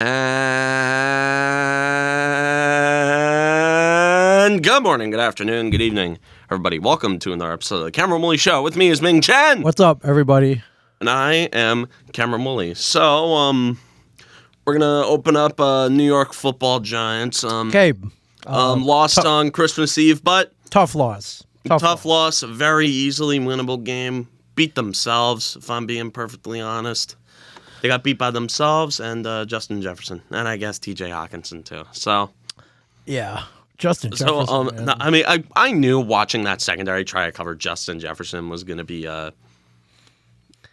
And good morning, good afternoon, good evening, everybody. Welcome to another episode of the Cameron Woolley Show. With me is Ming Chen. What's up, everybody? And I am Cameron Woolley. So, we're gonna open up New York Football Giants. Okay. Lost on Christmas Eve, but Tough loss. tough loss. A very easily winnable game. Beat themselves, if I'm being perfectly honest. They got beat by themselves and Justin Jefferson, and I guess T.J. Hawkinson too. So, Yeah. Justin Jefferson. no, I mean, I knew watching that secondary try to cover Justin Jefferson was going to be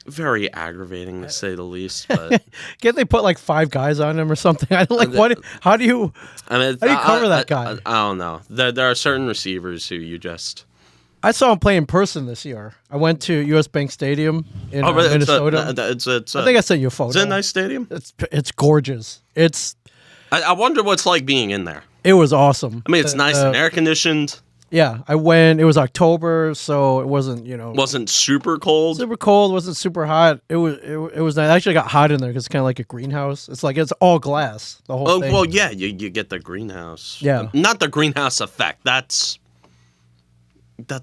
very aggravating to say the least. But Can't they put like 5 guys on him or something? I like what? How do you cover that guy? I don't know. There are certain receivers who you just. I saw him play in person this year. I went to U.S. Bank Stadium in Minnesota. I think I sent you a photo. It's a nice stadium. It's gorgeous. I wonder what's like being in there. It was awesome. I mean, it's nice and air conditioned. Yeah, I went. It was October, so it wasn't Wasn't super cold. super cold. Wasn't super hot. It was nice. It actually got hot in there because it's kind of like a greenhouse. It's it's all glass. The whole thing. Well, yeah, you get the greenhouse. Yeah. Not the greenhouse effect. That's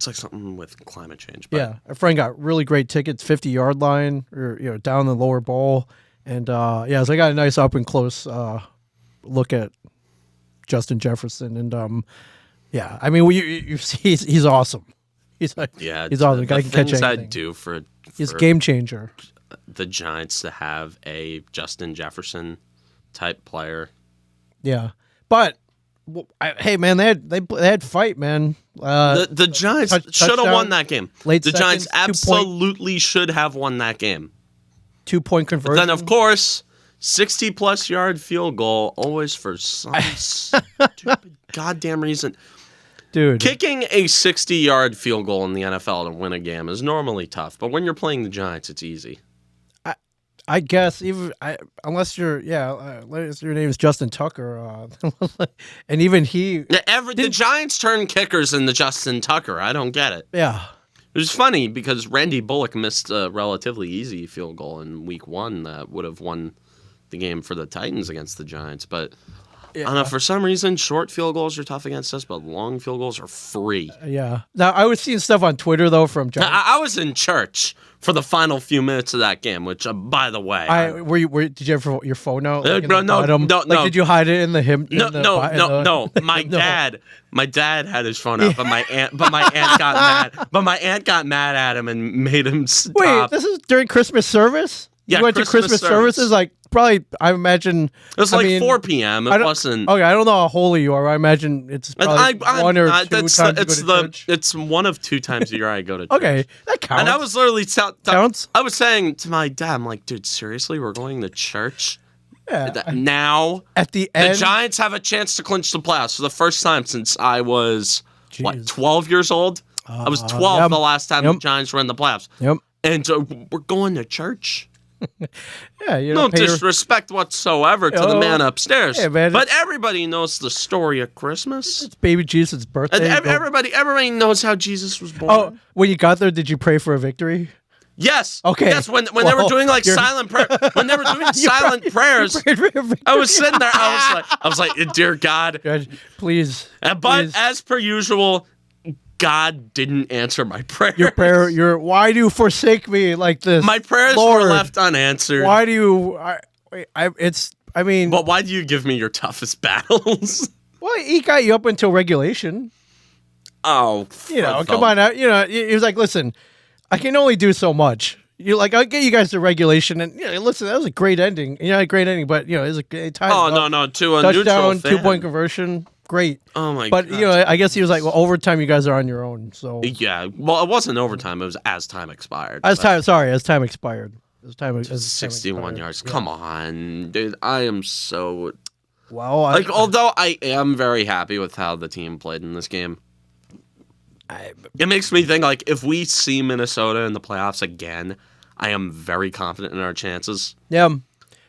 like something with climate change. But. Yeah, a friend got really great tickets, 50-yard line, or down the lower bowl, and so I got a nice up and close look at Justin Jefferson, and I mean, you see, he's awesome. He's awesome. The guy can catch anything. I'd do for he's a game changer. The Giants to have a Justin Jefferson type player. Yeah, but. Hey man, they had fight, man. The Giants should have won that game. The Giants absolutely should have won that game. 2-point conversion. But then of course, 60+ yard field goal, always for some stupid goddamn reason. Dude, Kicking a 60-yard field goal in the NFL to win a game is normally tough, but when you're playing the Giants, it's easy. I guess unless your name is Justin Tucker, and even he. The Giants turn kickers into Justin Tucker. I don't get it. Yeah, it was funny because Randy Bullock missed a relatively easy field goal in Week 1 that would have won the game for the Titans against the Giants. But I don't know, for some reason, short field goals are tough against us, but long field goals are free. Yeah. Now I was seeing stuff on Twitter though from Giants. I was in church for the final few minutes of that game, which, by the way, did you have your phone out? No. Did you hide it in the hymn? No. My dad had his phone out, but my aunt got mad. But my aunt got mad at him and made him stop. Wait, this is during Christmas service? Yeah, you went to Christmas services? Like, probably, I imagine. It was 4 p.m. It wasn't. Okay, I don't know how holy you are. I imagine it's probably one or two times you go to church. It's one of 2 times a year I go to church. Okay, that counts. And I was literally counts. I was saying to my dad, I'm like, dude, seriously, we're going to church? Yeah. Now, at the end, the Giants have a chance to clinch the playoffs for the first time since I was, 12 years old? I was 12 the last time the Giants were in the playoffs. Yep. And we're going to church? Yeah, no disrespect whatsoever to the man upstairs. Yeah, man, but everybody knows the story of Christmas. It's baby Jesus' birthday. And everybody knows how Jesus was born. Oh, when you got there, did you pray for a victory? Yes. Okay. Yes. When they were doing silent prayer, when they were doing silent prayers, I was sitting there. I was like, dear God, please. But as per usual, God didn't answer my prayer. Your prayer, why do you forsake me like this? My prayers were left unanswered. Why do you? But why do you give me your toughest battles? Well, he got you up until regulation. Oh, come on. He was like, listen, I can only do so much. I'll get you guys to regulation, and listen, that was a great ending. A great ending, but it was a tie. Oh no, to a touchdown, neutral fan. 2-point conversion. Great. Oh my god. But I guess he was like, well, overtime you guys are on your own. So yeah. Well, it wasn't overtime. It was as time expired. As time expired. As 61 yards. Yeah. Come on, dude. I am so well. Although I am very happy with how the team played in this game. It makes me think if we see Minnesota in the playoffs again, I am very confident in our chances. Yeah.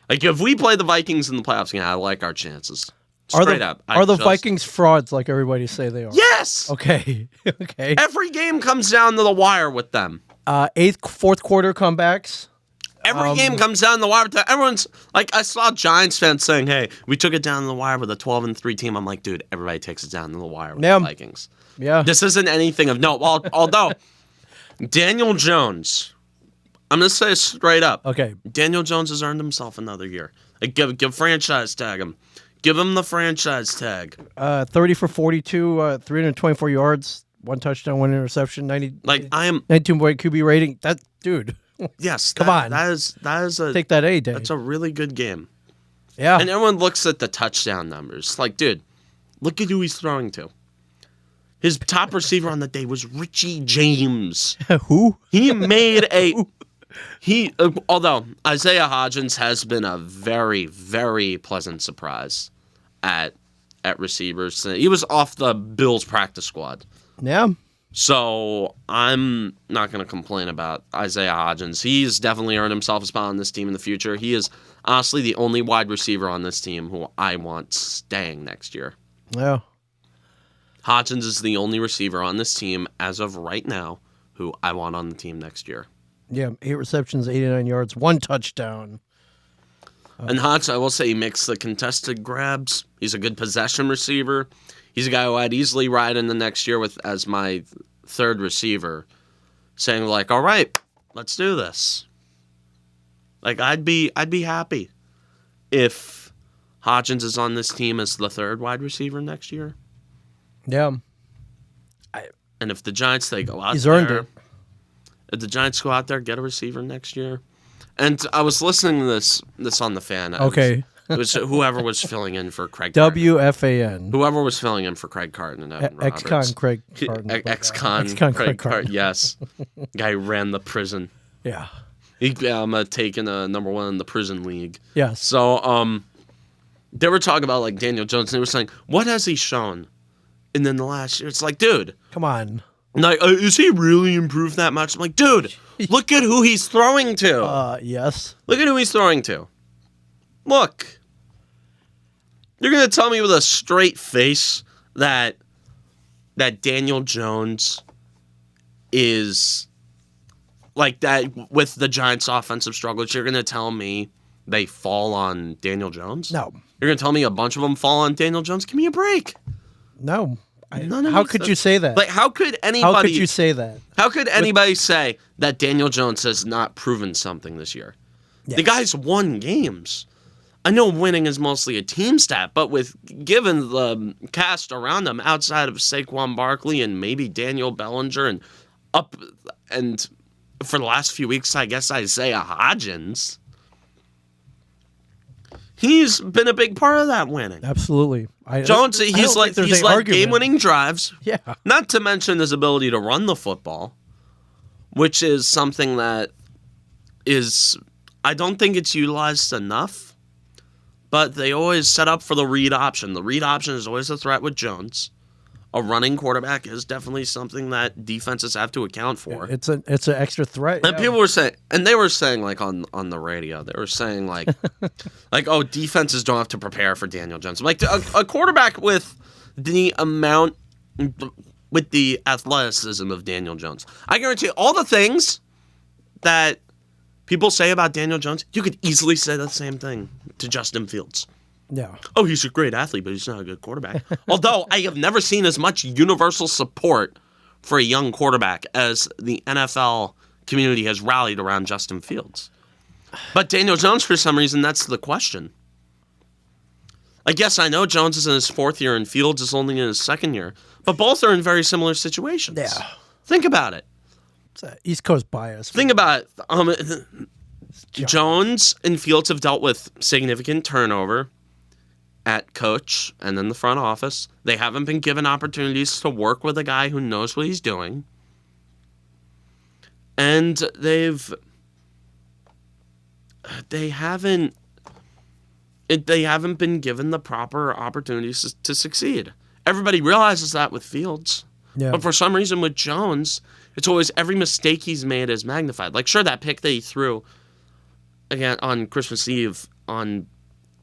If we play the Vikings in the playoffs again, I like our chances. Straight up. Are the Vikings frauds like everybody say they are? Yes. Okay. Okay. Every game comes down to the wire with them. Fourth quarter comebacks. Every game comes down the wire. Everyone's like, I saw Giants fans saying, "Hey, we took it down the wire with a 12-3 team." I'm like, dude, everybody takes it down the wire with the Vikings. Yeah. This isn't anything of note. Although Daniel Jones, I'm gonna say straight up. Okay. Daniel Jones has earned himself another year. Like, give franchise tag him. Give him the franchise tag. 30 for 42, 324 yards, 1 touchdown, 1 interception, 92 point QB rating. That dude. Yes. Come on. That is a take that A day. That's a really good game. Yeah. And everyone looks at the touchdown numbers. Like, dude, look at who he's throwing to. His top receiver on the day was Richie James. Who? He made although Isaiah Hodgins has been a very, very pleasant surprise at receivers. He was off the Bills practice squad. Yeah. So I'm not going to complain about Isaiah Hodgins. He's definitely earned himself a spot on this team in the future. He is honestly the only wide receiver on this team who I want staying next year. Yeah. Hodgins is the only receiver on this team as of right now who I want on the team next year. Yeah, 8 receptions, 89 yards, 1 touchdown. And Hodgins, I will say, he makes the contested grabs. He's a good possession receiver. He's a guy who I'd easily ride in the next year with as my third receiver, saying like, "All right, let's do this." Like, I'd be happy if Hodgins is on this team as the third wide receiver next year. Yeah. And if the Giants, they go out He's there. earned it. If the Giants go out there, get a receiver next year. And I was listening to this on the fan. Okay. It was whoever was filling in for Craig WFAN. Whoever was filling in for Craig Carton and Evan Roberts. Ex-con Craig Carton. Ex-con Craig Carton, yes. Guy who ran the prison. Yeah. He taken number 1 in the prison league. Yes. So they were talking about like Daniel Jones, and they were saying, what has he shown? And then the last year, it's like, dude. Come on. Like, is he really improved that much? I'm like, dude, look at who he's throwing to. Yes. Look at who he's throwing to. Look. You're going to tell me with a straight face that Daniel Jones is like that with the Giants' offensive struggles. You're going to tell me they fall on Daniel Jones? No. You're going to tell me a bunch of them fall on Daniel Jones? Give me a break. No. How could you say that? Like, how could anybody... How could you say that? How could anybody say that Daniel Jones has not proven something this year? Yes. The guy's won games. I know winning is mostly a team stat, but given the cast around him outside of Saquon Barkley and maybe Daniel Bellinger and for the last few weeks, I guess Isaiah Hodgins, he's been a big part of that winning. Absolutely. Jones, he's like game-winning drives. Yeah. Not to mention his ability to run the football, which is something that is, I don't think it's utilized enough. But they always set up for the read option. The read option is always a threat with Jones. A running quarterback is definitely something that defenses have to account for. It's an extra threat. And people were saying, and they were saying like on the radio, they were saying like, oh, defenses don't have to prepare for Daniel Jones. Like a quarterback with the athleticism of Daniel Jones, I guarantee all the things that people say about Daniel Jones, you could easily say the same thing to Justin Fields. Yeah. Oh, he's a great athlete, but he's not a good quarterback. Although I have never seen as much universal support for a young quarterback as the NFL community has rallied around Justin Fields. But Daniel Jones, for some reason, that's the question. I guess I know Jones is in his 4th year and Fields is only in his 2nd year, but both are in very similar situations. Yeah. Think about it. It's East Coast bias. Think about it. Jones and Fields have dealt with significant turnover at coach and then the front office. They haven't been given opportunities to work with a guy who knows what he's doing. And they haven't been given the proper opportunities to succeed. Everybody realizes that with Fields. Yeah. But for some reason with Jones, it's always every mistake he's made is magnified. Like, sure, that pick that he threw again on Christmas Eve that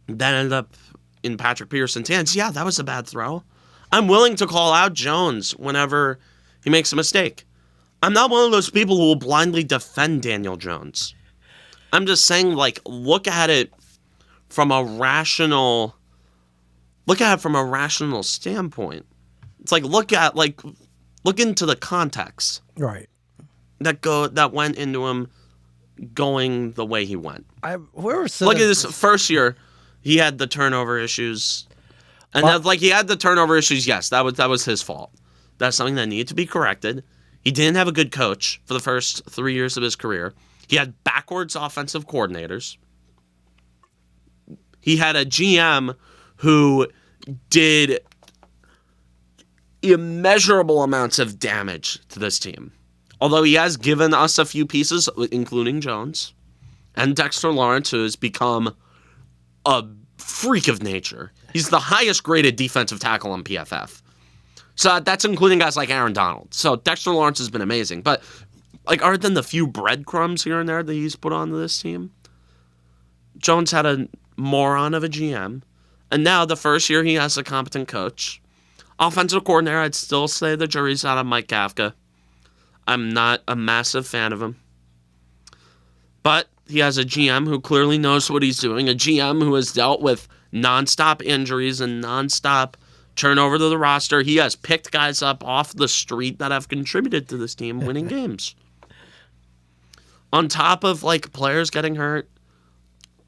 ended up in Patrick Peterson's hands. Yeah, that was a bad throw. I'm willing to call out Jones whenever he makes a mistake. I'm not one of those people who will blindly defend Daniel Jones. I'm just saying, like, look at it from a rational standpoint. It's like look into the context Right. that went into him going the way he went. Whoever said Look at this first year, he had the turnover issues, and he had the turnover issues. Yes, that was his fault. That's something that needed to be corrected. He didn't have a good coach for the first 3 years of his career. He had backwards offensive coordinators. He had a GM who did immeasurable amounts of damage to this team. Although he has given us a few pieces, including Jones and Dexter Lawrence, who has become a freak of nature. He's the highest graded defensive tackle on PFF. So that's including guys like Aaron Donald. So Dexter Lawrence has been amazing. But like, other than the few breadcrumbs here and there that he's put onto this team, Jones had a moron of a GM. And now the first year he has a competent coach. Offensive coordinator, I'd still say the jury's out on Mike Kafka. I'm not a massive fan of him. But he has a GM who clearly knows what he's doing, a GM who has dealt with nonstop injuries and nonstop turnover to the roster. He has picked guys up off the street that have contributed to this team winning games. On top of, like, players getting hurt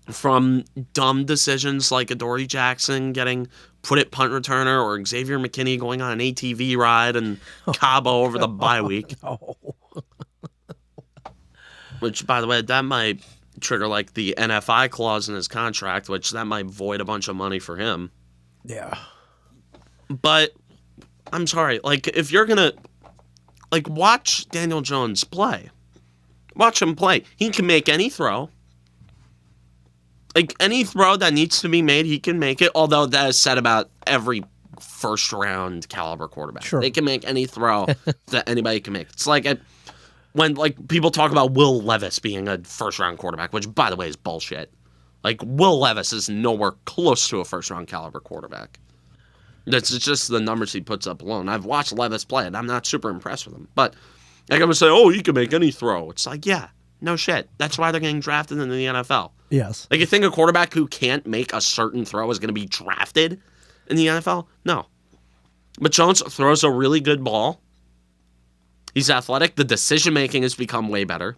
from dumb decisions like Adoree Jackson getting put at punt returner or Xavier McKinney going on an ATV ride in Cabo over the bye week. No. Which, by the way, that might trigger like the NFI clause in his contract, which that might void a bunch of money for him. Yeah. But I'm sorry, like, if you're gonna like watch Daniel Jones play, watch him play. He can make any throw. Like, any throw that needs to be made, he can make it. Although that is said about every first-round caliber quarterback. Sure. They can make any throw that anybody can make. It's like when like people talk about Will Levis being a first-round quarterback, which, by the way, is bullshit. Like, Will Levis is nowhere close to a first-round caliber quarterback. That's just the numbers he puts up alone. I've watched Levis play, and I'm not super impressed with him. But like, I'm going to say, oh, he can make any throw. It's like, yeah, no shit. That's why they're getting drafted into the NFL. Yes. Like, you think a quarterback who can't make a certain throw is going to be drafted in the NFL? No. But Jones throws a really good ball. He's athletic. The decision-making has become way better.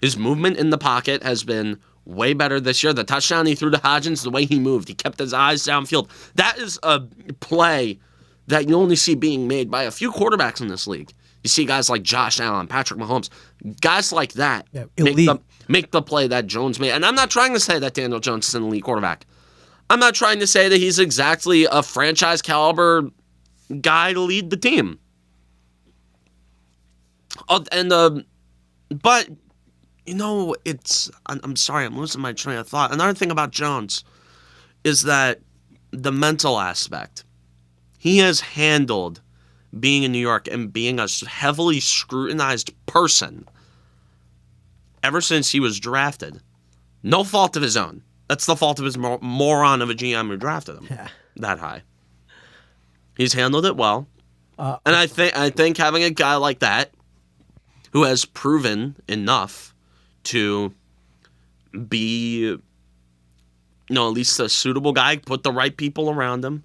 His movement in the pocket has been way better this year. The touchdown he threw to Hodgins, the way he moved, he kept his eyes downfield. That is a play that you only see being made by a few quarterbacks in this league. You see guys like Josh Allen, Patrick Mahomes, guys like that make the play that Jones made. And I'm not trying to say that Daniel Jones is an elite quarterback. I'm not trying to say that he's exactly a franchise caliber guy to lead the team. But you know, I'm sorry, I'm losing my train of thought. Another thing about Jones is that the mental aspect. He has handled being in New York and being a heavily scrutinized person ever since he was drafted. No fault of his own. That's the fault of his moron of a GM who drafted him that high. He's handled it well. And I think having a guy like that who has proven enough to be, at least a suitable guy, put the right people around him.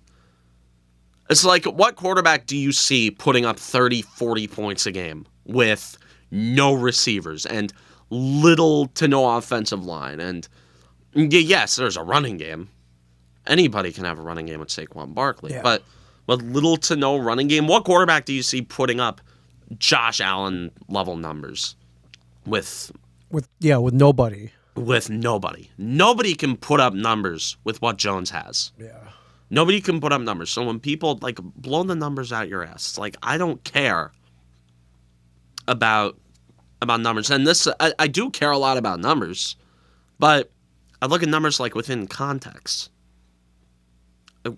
It's like, what quarterback do you see putting up 30, 40 points a game with no receivers and little to no offensive line? And yes, there's a running game. Anybody can have a running game with Saquon Barkley. But with little to no running game, what quarterback do you see putting up Josh Allen level numbers with nobody? With nobody. Nobody can put up numbers with what Jones has. Yeah. Nobody can put up numbers. So when people like blow the numbers out your ass, it's like, I don't care about numbers. And this, I do care a lot about numbers, but I look at numbers like within context.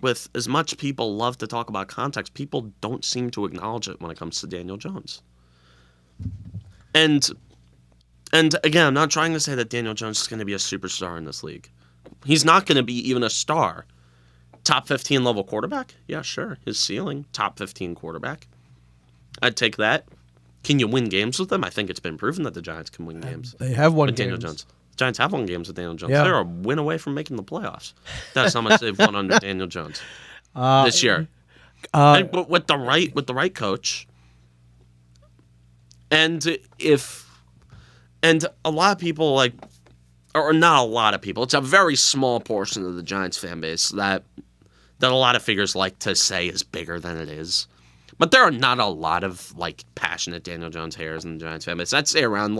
With as much people love to talk about context, people don't seem to acknowledge it when it comes to Daniel Jones. And again, I'm not trying to say that Daniel Jones is going to be a superstar in this league. He's not going to be even a star. Top 15 level quarterback? Yeah, sure. His ceiling, top 15 quarterback. I'd take that. Can you win games with him? I think it's been proven that the Giants can win games. They have won with games. Daniel Jones. Giants have won games with Daniel Jones. Yeah. They're a win away from making the playoffs. That's how much they've won under Daniel Jones this year. And with the right coach, and a lot of people or not a lot of people. It's a very small portion of the Giants fan base that a lot of figures like to say is bigger than it is. But there are not a lot of passionate Daniel Jones haters in the Giants fan base. I'd say around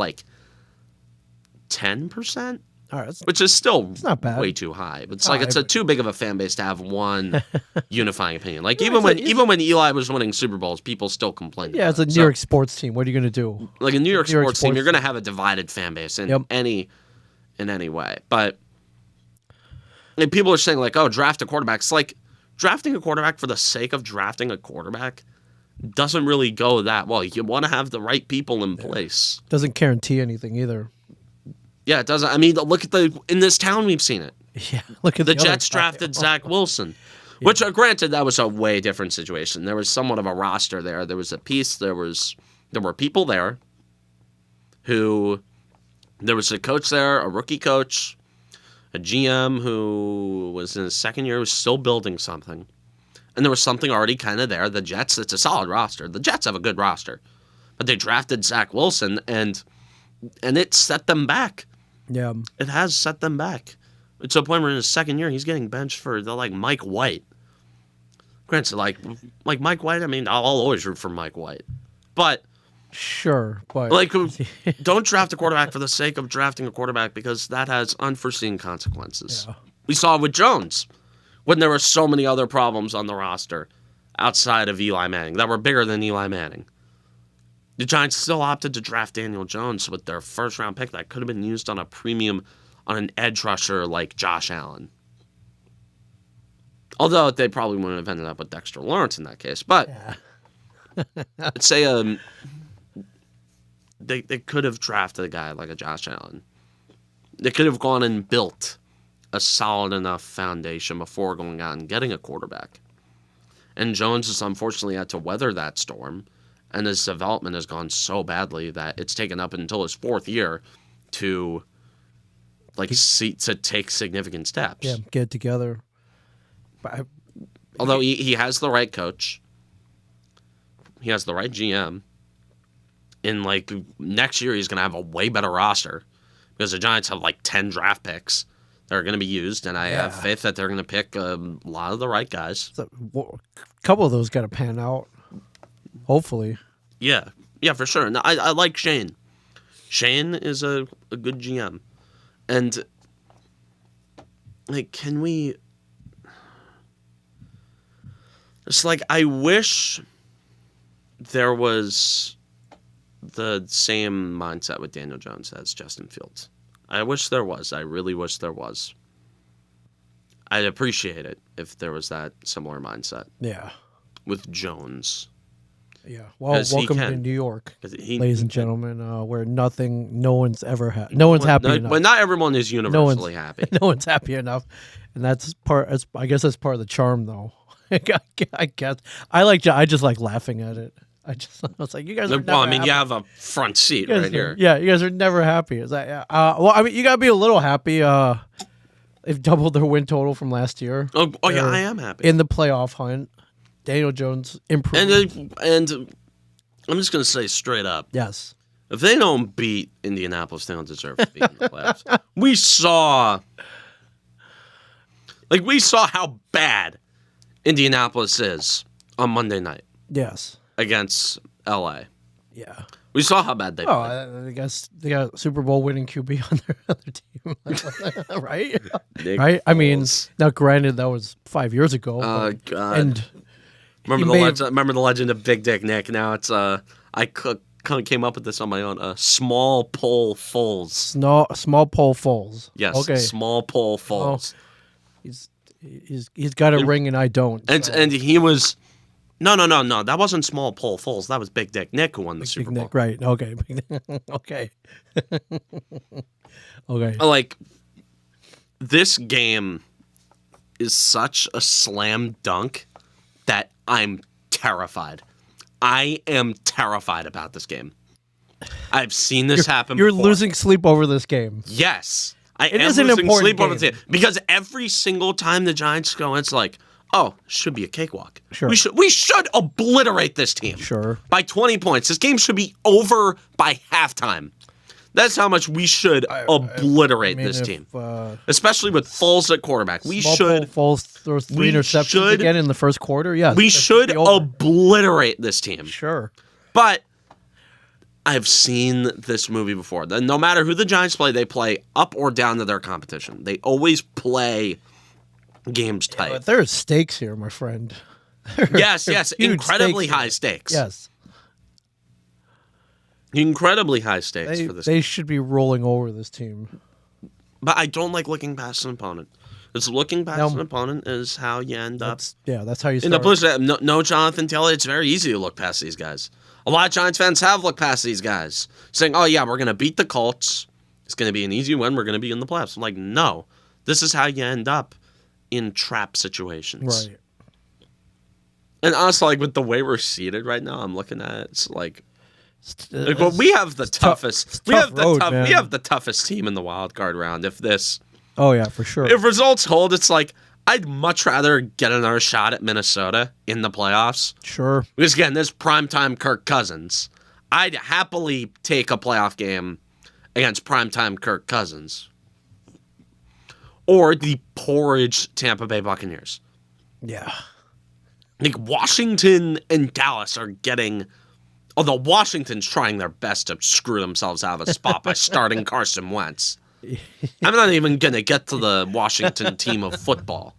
10%. All right, which is still not bad. way too high. But it's too big of a fan base to have one unifying opinion. Even when Eli was winning Super Bowls, people still complained. Yeah, it's a New York sports team. What are you going to do? Like a New York sports team, you're going to have a divided fan base in any way. But people are saying draft a quarterback. It's like drafting a quarterback for the sake of drafting a quarterback doesn't really go that well. You want to have the right people in place. Doesn't guarantee anything either. Yeah, it doesn't. I mean, look at in this town, we've seen it. Yeah, look at the Jets drafted Zach Wilson, which, granted, that was a way different situation. There was somewhat of a roster there. There was a piece. There were people there who, there was a coach there, a rookie coach, a GM who was in his second year, was still building something, and there was something already kind of there. The Jets, it's a solid roster. The Jets have a good roster, but they drafted Zach Wilson, and it set them back. Yeah. It has set them back. It's a point where in his second year, he's getting benched for Mike White. Granted, Mike White, I mean, I'll always root for Mike White. But sure, but don't draft a quarterback for the sake of drafting a quarterback, because that has unforeseen consequences. Yeah. We saw it with Jones when there were so many other problems on the roster outside of Eli Manning that were bigger than Eli Manning. The Giants still opted to draft Daniel Jones with their first-round pick that could have been used on a premium, on an edge rusher like Josh Allen. Although they probably wouldn't have ended up with Dexter Lawrence in that case. But let's say they could have drafted a guy like a Josh Allen. They could have gone and built a solid enough foundation before going out and getting a quarterback. And Jones has unfortunately had to weather that storm. And his development has gone so badly that it's taken up until his fourth year to take significant steps. Yeah, get it together. Although he has the right coach, he has the right GM. In next year, he's going to have a way better roster because the Giants have 10 draft picks that are going to be used, and I have faith that they're going to pick a lot of the right guys. So, a couple of those got to pan out. Hopefully. Yeah, for sure. And I like Shane. Shane is a good GM. And, can we... It's I wish there was the same mindset with Daniel Jones as Justin Fields. I wish there was. I really wish there was. I'd appreciate it if there was that similar mindset. Yeah. With Jones. Yeah. Well, welcome to New York, ladies and gentlemen, where no one's ever happy. No one's happy enough. But not everyone is universally happy. No one's happy enough, and that's I guess that's part of the charm, though. I guess I just like laughing at it. I was like, you guys are never happy. You have a front seat right here. Yeah, you guys are never happy. It's like, you gotta be a little happy. They've doubled their win total from last year. Oh yeah, I am happy. In the playoff hunt, Daniel Jones improved. And I'm just gonna say straight up, yes, if they don't beat Indianapolis, they don't deserve to be in the playoffs. We saw how bad Indianapolis is on Monday night. Yes. Against LA. Yeah. We saw how bad they played. I guess they got Super Bowl winning QB on their other team. Right? Right? I mean, now granted that was 5 years ago. Oh God. And remember the legend of Big Dick Nick. Now it's I kind of came up with this on my own. Small Pole Foles. Small Pole Foles. Yes. Okay. Small Pole Foles. He's got a ring and I don't. And he was. No. That wasn't Small Pole Foles. That was Big Dick Nick who won the Super Bowl. Nick, right. Okay. Okay. Okay. This game is such a slam dunk that I'm terrified. I am terrified about this game. I've seen this happen You're before. losing sleep over this game. Yes. It am is an losing important sleep over game. the because every single time the Giants go, it's like, oh, should be a cakewalk. Sure. We should obliterate this team. Sure. By 20 points. This game should be over by halftime. That's how much we should obliterate this team. Especially with Foles at quarterback. We should. Foles throws 3 interceptions again in the first quarter. Yeah. We should obliterate this team. Sure. But I've seen this movie before. No matter who the Giants play, they play up or down to their competition. They always play games tight. But there's stakes here, my friend. Yes. Huge Incredibly stakes high stakes. Yes. Incredibly high stakes for this They game. should be rolling over this team. But I don't like looking past an opponent. It's looking past an opponent is how you end up. That's how you In the start. position, no Jonathan Taylor. It's very easy to look past these guys. A lot of Giants fans have looked past these guys, saying, "Oh yeah, we're gonna beat the Colts. It's gonna be an easy win. We're gonna be in the playoffs." I'm like, no, this is how you end up in trap situations. Right. And honestly, like with the way we're seated right now, I'm looking at it, it's like well, we have the toughest. We have the toughest team in the wild card round. Oh yeah, for sure. If results hold, it's like I'd much rather get another shot at Minnesota in the playoffs. Sure. Because again, this primetime Kirk Cousins. I'd happily take a playoff game against primetime Kirk Cousins. Or the porridge Tampa Bay Buccaneers. Yeah. Like Washington and Dallas are getting, although Washington's trying their best to screw themselves out of a spot by starting Carson Wentz. I'm not even going to get to the Washington team of football.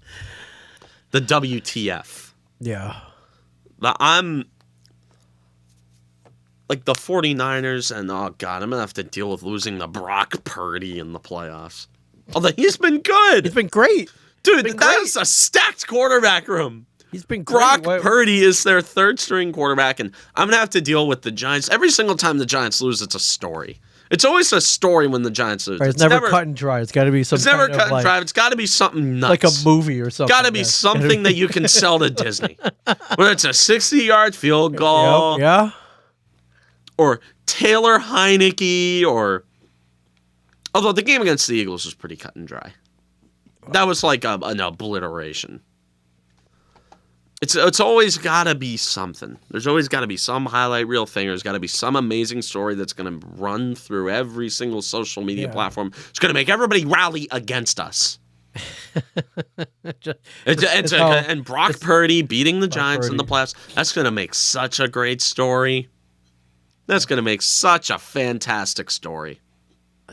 The WTF. Yeah. I'm like the 49ers, and oh God, I'm going to have to deal with losing to Brock Purdy in the playoffs. Although he's been good. He's been great. Dude, that is a stacked quarterback room. He's been great. Brock Purdy is their third string quarterback, and I'm going to have to deal with the Giants. Every single time the Giants lose, it's a story. It's always a story when the Giants lose. Right, it's never cut and dry. It's got to be something. It's never cut and dry. It's got to be something nuts. Like a movie or something. Got to be something that you can sell to Disney. Whether it's a 60-yard field goal. Yep, yeah. Or Taylor Heineke, or... Although the game against the Eagles was pretty cut and dry. That was like an obliteration. It's always got to be something. There's always got to be some highlight reel thing. There's got to be some amazing story that's going to run through every single social media platform. It's going to make everybody rally against us. And Brock Purdy beating the Giants in the playoffs, that's going to make such a great story. That's going to make such a fantastic story.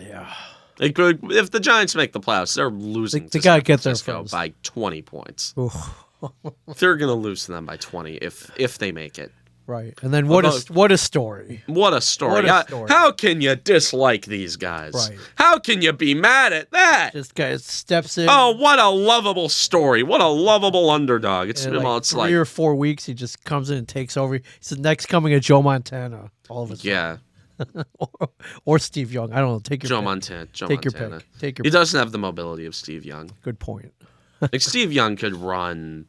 Yeah. Like, if the Giants make the playoffs, they're losing to San Francisco by 20 points. They're going to lose to them by 20 if they make it. Right. And then what a story. What a story. How can you dislike these guys? Right. How can you be mad at that? This guy steps in. Oh, what a lovable story. What a lovable underdog. It's like it's 3 or 4 weeks, he just comes in and takes over. He's the next coming of Joe Montana. All of a sudden. Yeah. or Steve Young. I don't know. Take your Joe pick. Montana. Take your pick. Take your He pick. doesn't have the mobility of Steve Young. Good point. Like Steve Young could run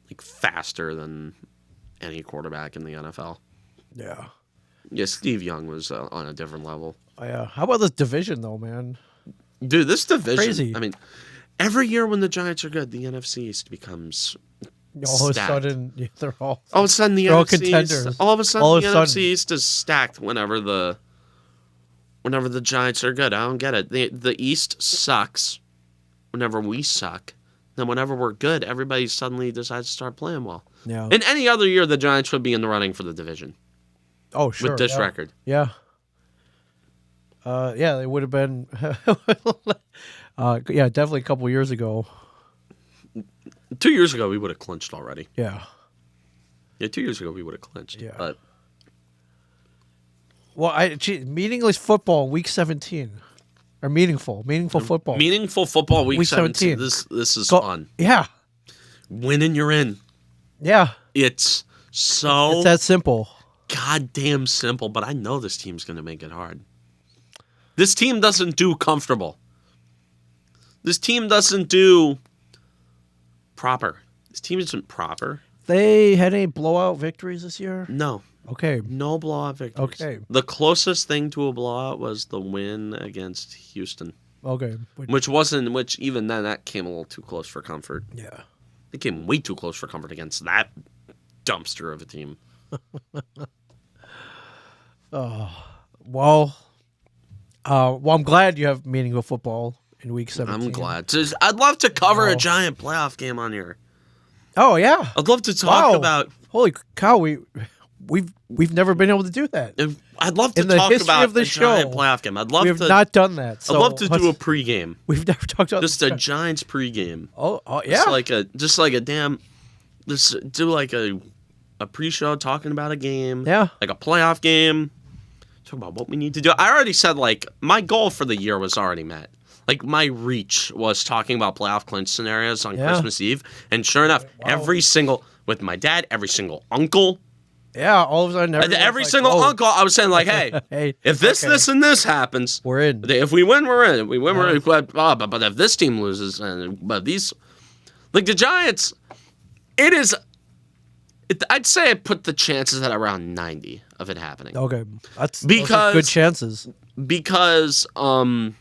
like faster than any quarterback in the NFL. Yeah. Yeah, Steve Young was on a different level. Yeah. How about this division though, man? Dude, this division. Crazy. I mean, every year when the Giants are good, the NFC East becomes All of a stacked. sudden, they're all All of a sudden, the they're all NFC contenders. East, all of a sudden, All of the a NFC sudden. East is stacked whenever the Giants are good. I don't get it. The East sucks whenever we suck. Then whenever we're good, everybody suddenly decides to start playing well. Yeah. In any other year, the Giants would be in the running for the division. Oh, sure. With this record. Yeah. Yeah, they would have been. Yeah, definitely a couple years ago. 2 years ago, we would have clinched already. Yeah. Yeah, 2 years ago, we would have clinched. Yeah. But Well, meaningless football week 17, or meaningful football. meaningful football week 17. This is fun. Yeah. Winning, you're in. Yeah. It's so It's that simple. goddamn simple, but I know this team's going to make it hard. This team doesn't do comfortable. This team doesn't do proper. This team isn't proper. They had any blowout victories this year? No. Okay. No blowout victories. Okay. The closest thing to a blowout was the win against Houston. Okay. Which even then, that came a little too close for comfort. Yeah. It came way too close for comfort against that dumpster of a team. Well, I'm glad you have meaningful football in week 17. I'm glad. I'd love to cover a giant playoff game on here. Oh yeah. I'd love to talk about. Holy cow, we've never been able to do that. I'd love to in the talk history about of the a show, giant playoff game. We have not done that. So I'd love to do a pregame. We've never talked about just a Giants pregame. Oh yeah. Just do like a pre-show talking about a game. Yeah. Like a playoff game. Talk about what we need to do. I already said my goal for the year was already met. Like my reach was talking about playoff clinch scenarios on Christmas Eve, and sure enough, with my dad, every single uncle. Yeah, all of a sudden, every single uncle, I was saying hey, if this, and this happens, we're in. If we win, we're in. If we win, we're in. But if this team loses, but these, like the Giants, I'd say I put the chances at around 90 of it happening. Okay, those are good chances. Because the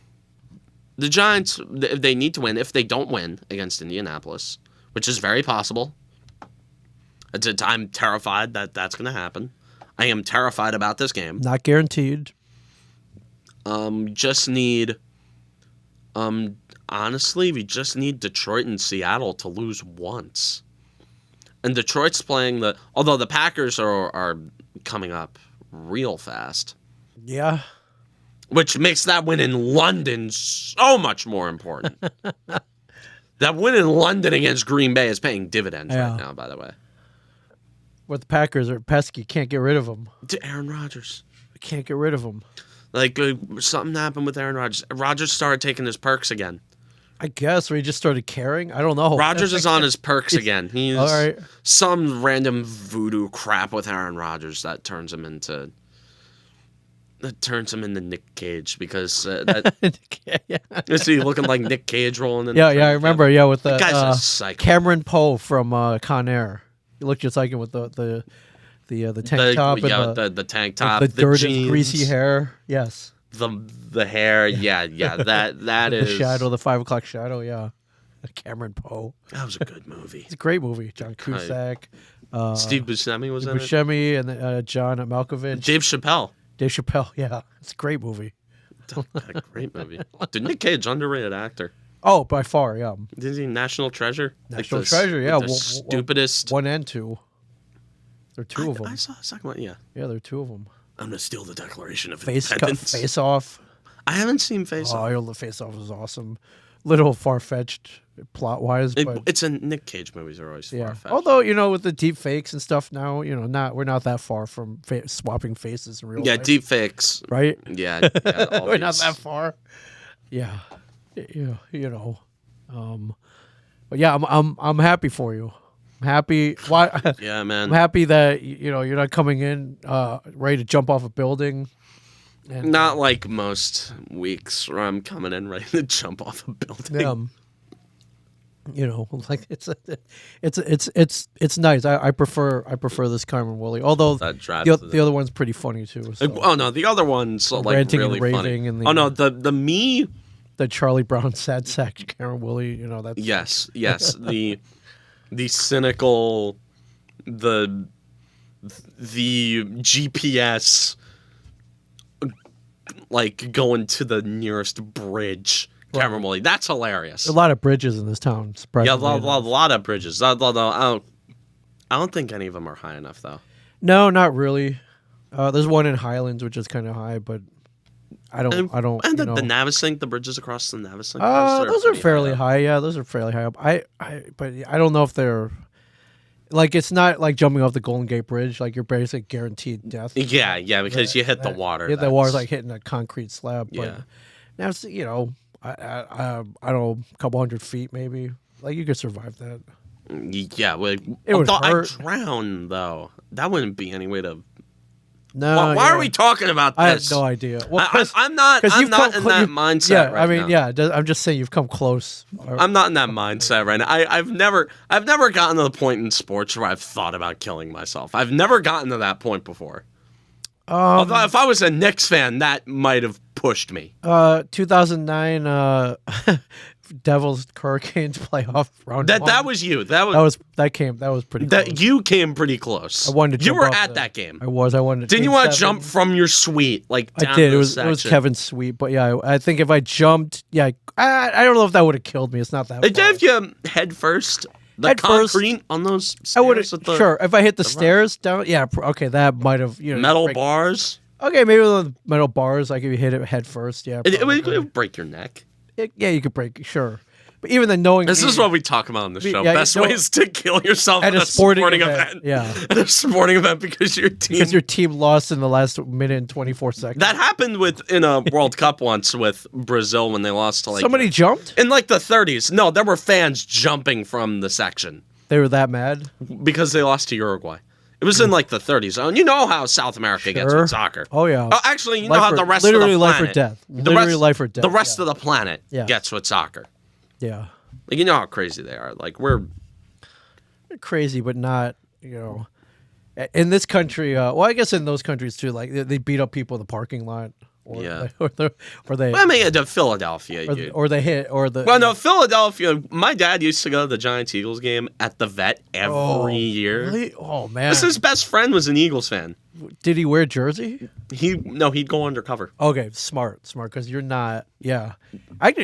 Giants, they need to win. If they don't win against Indianapolis, which is very possible, I'm terrified that that's going to happen. I am terrified about this game. Not guaranteed. Just need, honestly, we just need Detroit and Seattle to lose once. And Detroit's playing although the Packers are coming up real fast. Yeah. Which makes that win in London so much more important. That win in London against Green Bay is paying dividends right now, by the way. What the Packers are pesky. Can't get rid of them. To Aaron Rodgers. Can't get rid of them. Like, something happened with Aaron Rodgers. Rodgers started taking his perks again. I guess, or he just started caring. I don't know. Rodgers is on his perks again. He's all right. Some random voodoo crap with Aaron Rodgers that turns him into Nick Cage because is he looking like Nick Cage rolling in? Yeah, I remember. Yeah, with the guy's a psycho. Cameron Poe from Con Air. He looked just like him with the tank top and the tank top, the dirt jeans, and greasy hair. Yes. The hair, that is the shadow, the 5 o'clock shadow. Yeah, Cameron Poe. That was a good movie. It's a great movie. John Cusack, Steve Buscemi was in it. Buscemi and John Malkovich. Dave Chappelle. Yeah, it's a great movie. A great movie. Dude, Nick Cage, underrated actor. Oh, by far, yeah. Isn't he National Treasure? National Treasure, yeah. The stupidest. 1 and 2. There are 2 of them. I saw the second one. Yeah. Yeah, there are 2 of them. I'm gonna steal the Declaration of Face Independence. Face Off. I haven't seen Face Off. Oh, the Face Off was awesome. Little far fetched plot wise, but it's a Nick Cage movies are always far fetched. Although with the deep fakes and stuff now, we're not that far from swapping faces in real life. Yeah, deep fakes, right? Yeah, we're not that far. Yeah, but yeah, I'm happy for you. I'm happy. Why? Yeah, man. I'm happy that you're not coming in ready to jump off a building. And, not like most weeks where I'm coming in ready to jump off a building. Like it's nice. I prefer this Carmen Woolley. Although the other one's pretty funny too. So. Oh no, the other one's like ranting really and raving funny. And oh no, the Charlie Brown sad sack Carmen Woolley. That's yes the cynical the GPS like going to the nearest bridge. Right. Cameron Woolley. That's hilarious. A lot of bridges in this town. Yeah, a lot of bridges. I don't think any of them are high enough, though. No, not really. There's one in Highlands, which is kind of high, but I don't. And the Navasink, the bridges across the Navasink. Those are fairly high. Yeah, those are fairly high up. But I don't know if they're. Like, it's not like jumping off the Golden Gate Bridge. Like, you're basically guaranteed death. Yeah, because you hit the water. You hit the water's like hitting a concrete slab. But yeah. Now, it's, I don't know, a couple 100 feet maybe. Like, you could survive that. Yeah, it would hurt. I drown, though. That wouldn't be any way to... No, Why are we talking about I have this? no idea. Well, I'm not in that mindset. Yeah, right I mean, now. I'm just saying you've come close. I'm not in that mindset right now. I've never gotten to the point in sports where I've thought about killing myself. I've never gotten to that point before. Although if I was a Knicks fan, that might have pushed me. 2009 Devils Hurricanes playoff round. That was you. That was pretty close. You came pretty close. I wanted to You jump were off at that game. I wanted. Didn't you want to jump from your suite like down I did. to It the was section? Kevin's suite, but yeah, I think if I jumped, I don't know if that would have killed me. It's not that. It far. gave you head first. The Head first, concrete on those stairs. I would have sure if I hit the stairs down. Yeah, okay, that might have metal bars. Okay, maybe the metal bars. Like if you hit it head first, yeah, It would break your neck. Yeah, you could break. Sure. But even then, knowing this is what we talk about on the show. Best ways to kill yourself at a sporting event. Yeah, at a sporting event because your team lost in the last minute and 24 seconds. That happened in a World Cup once with Brazil when they lost to somebody jumped in like the 30s. No, there were fans jumping from the section. They were that mad because they lost to Uruguay. It was in like the 30s. And you know how South America gets with soccer. Oh yeah. Oh, actually, you know how the rest of the planet, life or death. Literally life or death. The rest of the planet gets with soccer. Yeah. Like, you know how crazy they are. Like we're crazy, but not, in this country. Well, I guess in those countries too. Like they beat up people in the parking lot. Or they. I mean, to Philadelphia, Well, no, Philadelphia. My dad used to go to the Giants Eagles game at the Vet every year. Really? Oh man, his best friend was an Eagles fan. Did he wear a jersey? He'd go undercover. Okay, smart, because you're not. Yeah,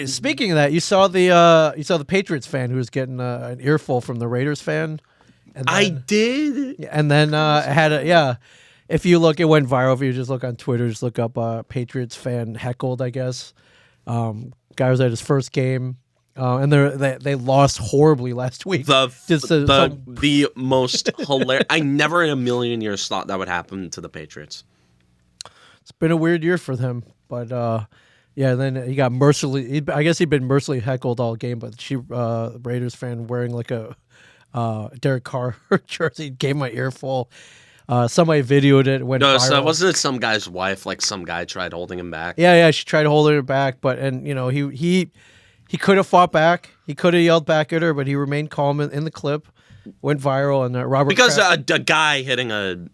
speaking of that, you saw the Patriots fan who was getting an earful from the Raiders fan. And then, I did, and then If you look, it went viral. If you just look on Twitter, just look up Patriots fan heckled, I guess. Guy was at his first game, and they lost horribly last week. The most hilarious. I never in a million years thought that would happen to the Patriots. It's been a weird year for them, but then he got I guess he'd been mercilessly heckled all game, but Raiders fan wearing like a Derek Carr jersey gave him an earful. Somebody videoed it. Went viral. So wasn't it some guy's wife? Like some guy tried holding him back. Yeah, she tried holding him back, but he could have fought back. He could have yelled back at her, but he remained calm in the clip. Went viral, and Robert Kraft, a guy hitting a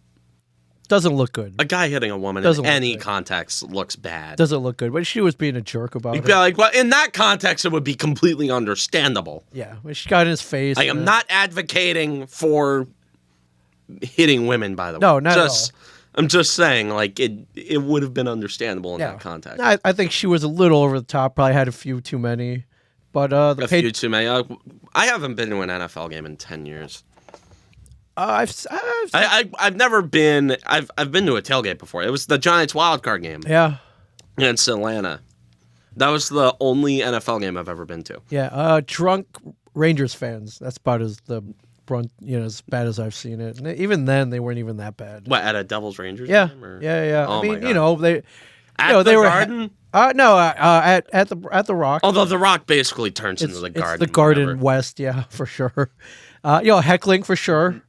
doesn't look good. A guy hitting a woman in any context looks bad. Doesn't look good, but she was being a jerk about it. Like, well, in that context, it would be completely understandable. Yeah, she got in his face. I am not advocating for hitting women, by the way. No, not at all. I'm just saying, like, it would have been understandable in that context. I think she was a little over the top. Probably had a few too many, but a few too many. I haven't been to an NFL game in 10 years. I've never been. I've been to a tailgate before. It was the Giants wild card game. Yeah, against Atlanta. That was the only NFL game I've ever been to. Yeah, drunk Rangers fans. That's about as as bad as I've seen it. And even then, they weren't even that bad. What, at a Devils Rangers game? Or? Yeah. Oh, I mean, my God. they. At Garden? At the Rock. Although the Rock basically turns into the Garden. It's the Garden West, yeah, for sure. Heckling for sure.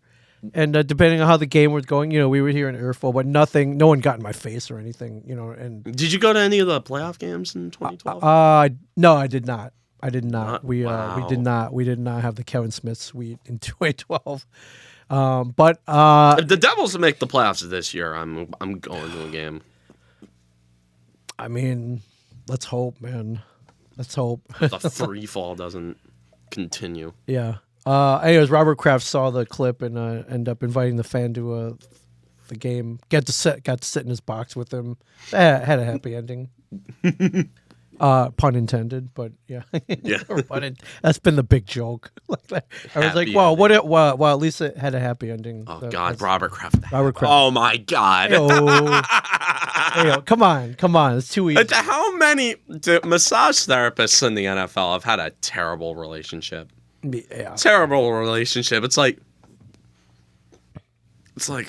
And depending on how the game was going, we were here in earful, but no one got in my face or anything, And did you go to any of the playoff games in 2012? No, I did not. We wow. We did not have the Kevin Smith suite in 2012. But if the Devils make the playoffs this year, I'm going to a game. I mean, let's hope, man. Let's hope the free fall doesn't continue. Yeah. Anyways, Robert Kraft saw the clip and ended up inviting the fan to the game. Got to sit in his box with him. Had a happy ending. Pun intended, but yeah. That's been the big joke. I was like, "Wow, well, at least it had a happy ending." Oh God, Robert Kraft. Oh my God. Hey, come on, it's too easy. How many massage therapists in the NFL have had a terrible relationship? Yeah. Terrible relationship. It's like,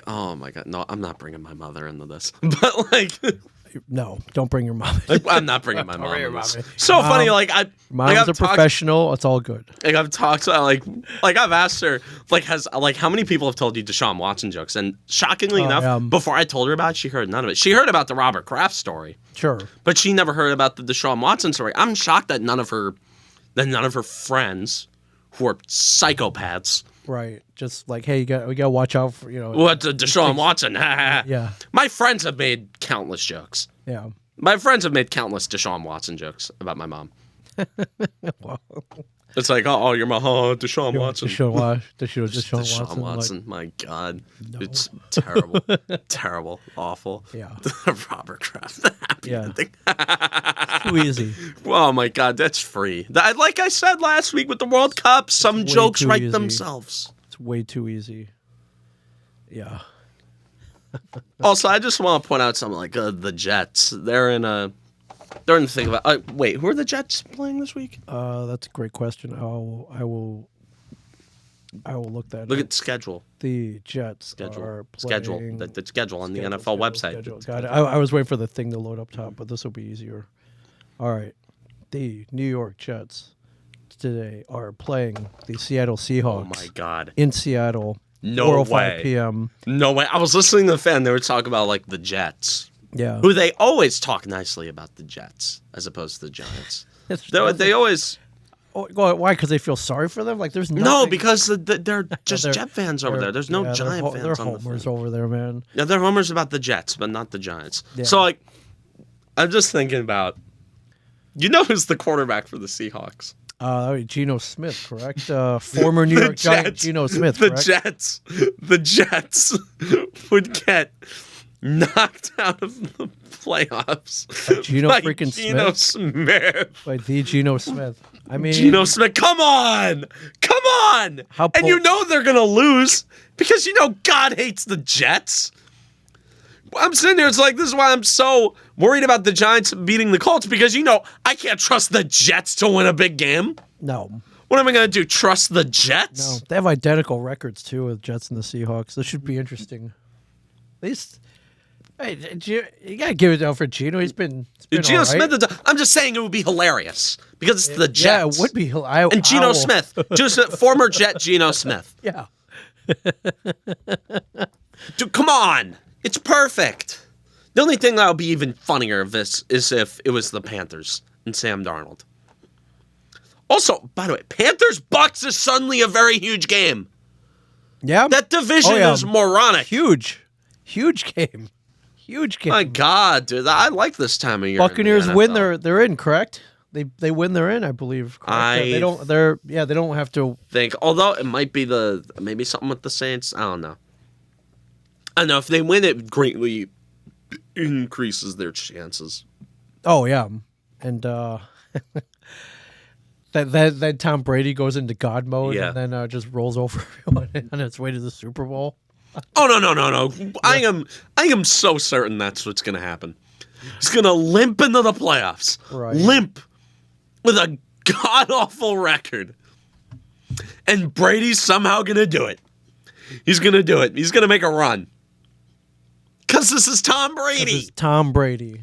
oh my God, no, I'm not bringing my mother into this. But like, No, don't bring your mom. I'm not bringing my mom. Your mom. So funny. Like Mom's a professional. It's all good. Like I've talked to I've asked her how many people have told you Deshaun Watson jokes, and shockingly enough, before I told her about it, she heard none of it. She heard about the Robert Kraft story, sure, but she never heard about the Deshaun Watson story. I'm shocked that none of her friends who are psychopaths. Right, just like, hey, we got to watch out for what Deshaun Watson? Yeah, my friends have made countless jokes. Yeah, my friends have made countless Deshaun Watson jokes about my mom. Wow. It's like, oh, you're my Deshaun Watson. Deshaun Watson. Like, my God. No. It's terrible. Terrible. Awful. Yeah. Robert Kraft. Happy ending. Too easy. Oh, my God. That's free. Like I said last week with the World Cup, some jokes write themselves. It's way too easy. Yeah. Also, I just want to point out something like the Jets. They're in the thing about. Wait, who are the Jets playing this week? That's a great question. I will look that. Look at the schedule. The Jets are playing. The schedule on the NFL website. Got it. I was waiting for the thing to load up top, but this will be easier. All right, the New York Jets today are playing the Seattle Seahawks. Oh my God! In Seattle. No 4:05 way. p.m. No way. I was listening to the fan. They were talking about like the Jets. Yeah. Who they always talk nicely about the Jets as opposed to the Giants. They always. Why? Because they feel sorry for them? Like there's nothing... No, because they're just Jet fans over there. There's no Giant fans. They're homers over there, man. Yeah, they're homers about the Jets, but not the Giants. Yeah. So like, I'm just thinking about. You know who's the quarterback for the Seahawks? Geno Smith, correct? Former New York Giant Geno Smith, correct? The Jets would get knocked out of the playoffs Geno Smith. By the Geno Smith. I mean, Geno Smith, come on! And you know they're gonna lose because you know God hates the Jets. I'm sitting there, it's like, this is why I'm so worried about the Giants beating the Colts, because you know I can't trust the Jets to win a big game. No. What am I gonna do? Trust the Jets? No. They have identical records too with Jets and the Seahawks. This should be interesting. At least. Hey, you gotta give it up for Geno. He's been Geno Smith. I'm just saying it would be hilarious because it's the Jets. Yeah, it would be. And Geno Smith, just former Jet Geno Smith. Yeah. Dude, come on, it's perfect. The only thing that would be even funnier of this is if it was the Panthers and Sam Darnold. Also, by the way, Panthers-Bucks is suddenly a very huge game. Yeah. That division is moronic. Huge game. Huge game. My God, dude, I like this time of year. Buccaneers win. They're in, correct? They win. They're in, I believe. Correct? They don't. They don't have to think. Although it might be maybe something with the Saints. I don't know. If they win, it greatly increases their chances. Oh yeah, and that Tom Brady goes into God mode and then just rolls over everyone on its way to the Super Bowl. Oh no! Yeah. I am so certain that's what's going to happen. He's going to limp into the playoffs. Right. Limp with a god-awful record. And Brady's somehow going to do it. He's going to do it. He's going to make a run. Because this is Tom Brady. This is Tom Brady.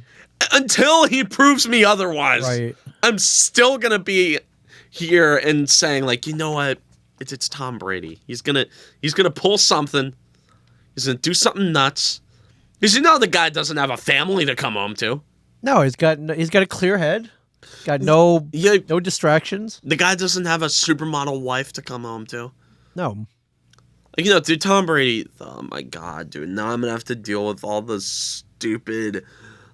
Until he proves me otherwise, right. I'm still going to be here and saying, like, you know what? It's Tom Brady. He's gonna pull something. He's going to do something nuts. Because you know the guy doesn't have a family to come home to. No, he's got a clear head. Got no distractions. The guy doesn't have a supermodel wife to come home to. No. Like, you know, dude, Tom Brady, oh my God, dude, now I'm going to have to deal with all the stupid...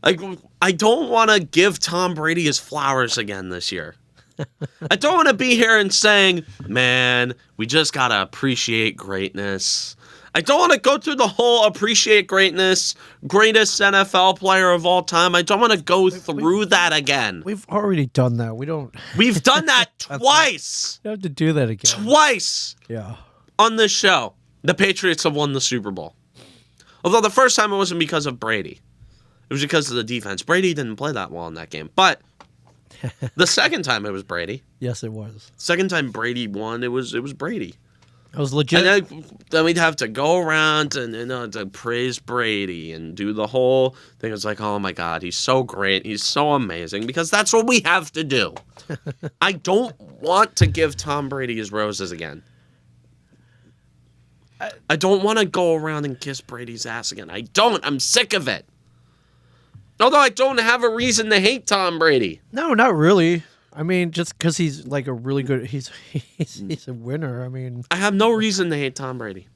Like, I don't want to give Tom Brady his flowers again this year. I don't want to be here and saying, man, we just got to appreciate greatness. I don't want to go through the whole appreciate greatness, greatest NFL player of all time. I don't want to go through that again. We've already done that. We've done that twice. You have to do that again. Twice. Yeah. On this show, the Patriots have won the Super Bowl. Although the first time it wasn't because of Brady. It was because of the defense. Brady didn't play that well in that game. But the second time it was Brady. Yes, it was. Second time Brady won, it was Brady. It was legit. And then we'd have to go around and to praise Brady and do the whole thing. It's like, oh my God, he's so great. He's so amazing, because that's what we have to do. I don't want to give Tom Brady his roses again. I don't want to go around and kiss Brady's ass again. I don't. I'm sick of it. Although I don't have a reason to hate Tom Brady. No, not really. I mean, just because he's like a really good, he's a winner. I mean, I have no reason to hate Tom Brady.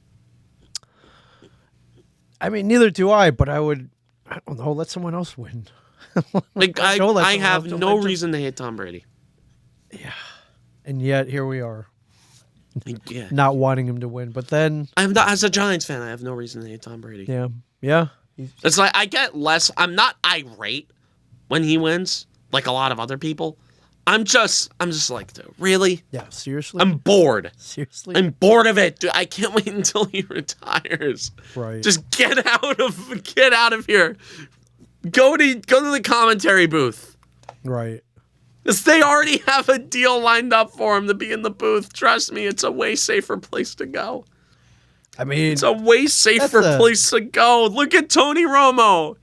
I mean, neither do I. But I don't know, let someone else win. I have no reason to hate Tom Brady. Yeah, and yet here we are, yeah, not wanting him to win. But then, as a Giants fan, I have no reason to hate Tom Brady. Yeah. It's like I get less. I'm not irate when he wins, like a lot of other people. I'm just like, dude, really? Yeah, seriously? I'm bored. Seriously? I'm bored of it, dude. I can't wait until he retires. Right. Just get out of here. Go to the commentary booth. Right. Because they already have a deal lined up for him to be in the booth. Trust me, it's a way safer place to go. I mean, it's a way safer place to go. Look at Tony Romo.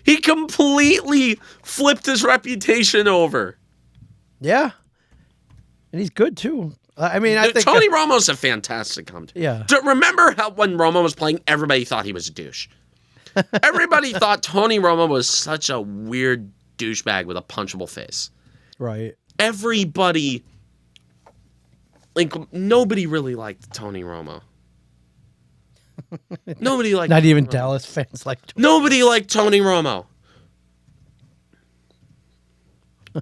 He completely flipped his reputation over. Yeah. And he's good, too. I mean, I think Tony Romo's a fantastic commentator. Yeah. Remember how when Romo was playing, everybody thought he was a douche. Everybody thought Tony Romo was such a weird douchebag with a punchable face. Right. Everybody, like, nobody really liked Tony Romo. Nobody liked Not Tony even Romo. Dallas fans liked him. Nobody liked Tony Romo.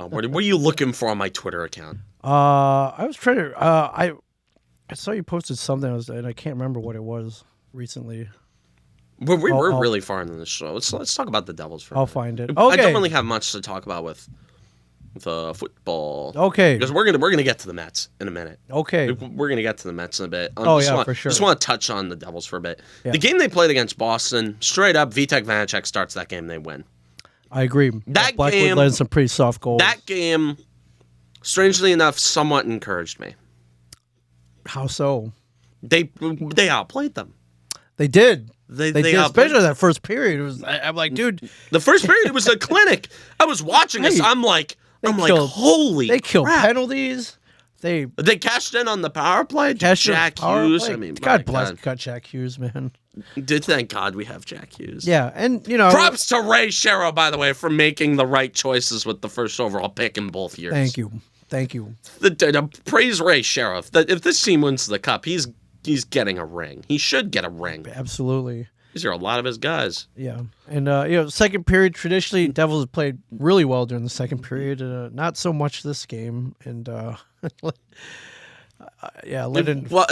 Oh, what are you looking for on my Twitter account? I was trying to. I saw you posted something, and I can't remember what it was recently. We're really far into the show. Let's talk about the Devils for a minute. I'll find it. I Okay. don't really have much to talk about with football. Okay. Because we're gonna get to the Mets in a minute. Okay. We're gonna get to the Mets in a bit. For sure. Just want to touch on the Devils for a bit. Yeah. The game they played against Boston, straight up, Vitek Vanacek starts that game, they win. I agree. That Blackwood game led some pretty soft goals. That game, strangely enough, somewhat encouraged me. How so? They outplayed them. They did. They did, especially that first period. It was. I'm like, dude. The first period, it was a clinic. I was watching this. I'm like, holy They killed crap. penalties. They cashed in on the power play. Jack Hughes. I mean, God bless Jack Hughes, man. Thank God we have Jack Hughes. Yeah, and props to Ray Shero, by the way, for making the right choices with the first overall pick in both years. Thank you. Praise Ray Shero. If this team wins the cup, he's getting a ring. He should get a ring. Absolutely. These are a lot of his guys. Yeah, and second period traditionally Devils have played really well during the second period. Not so much this game, and Well,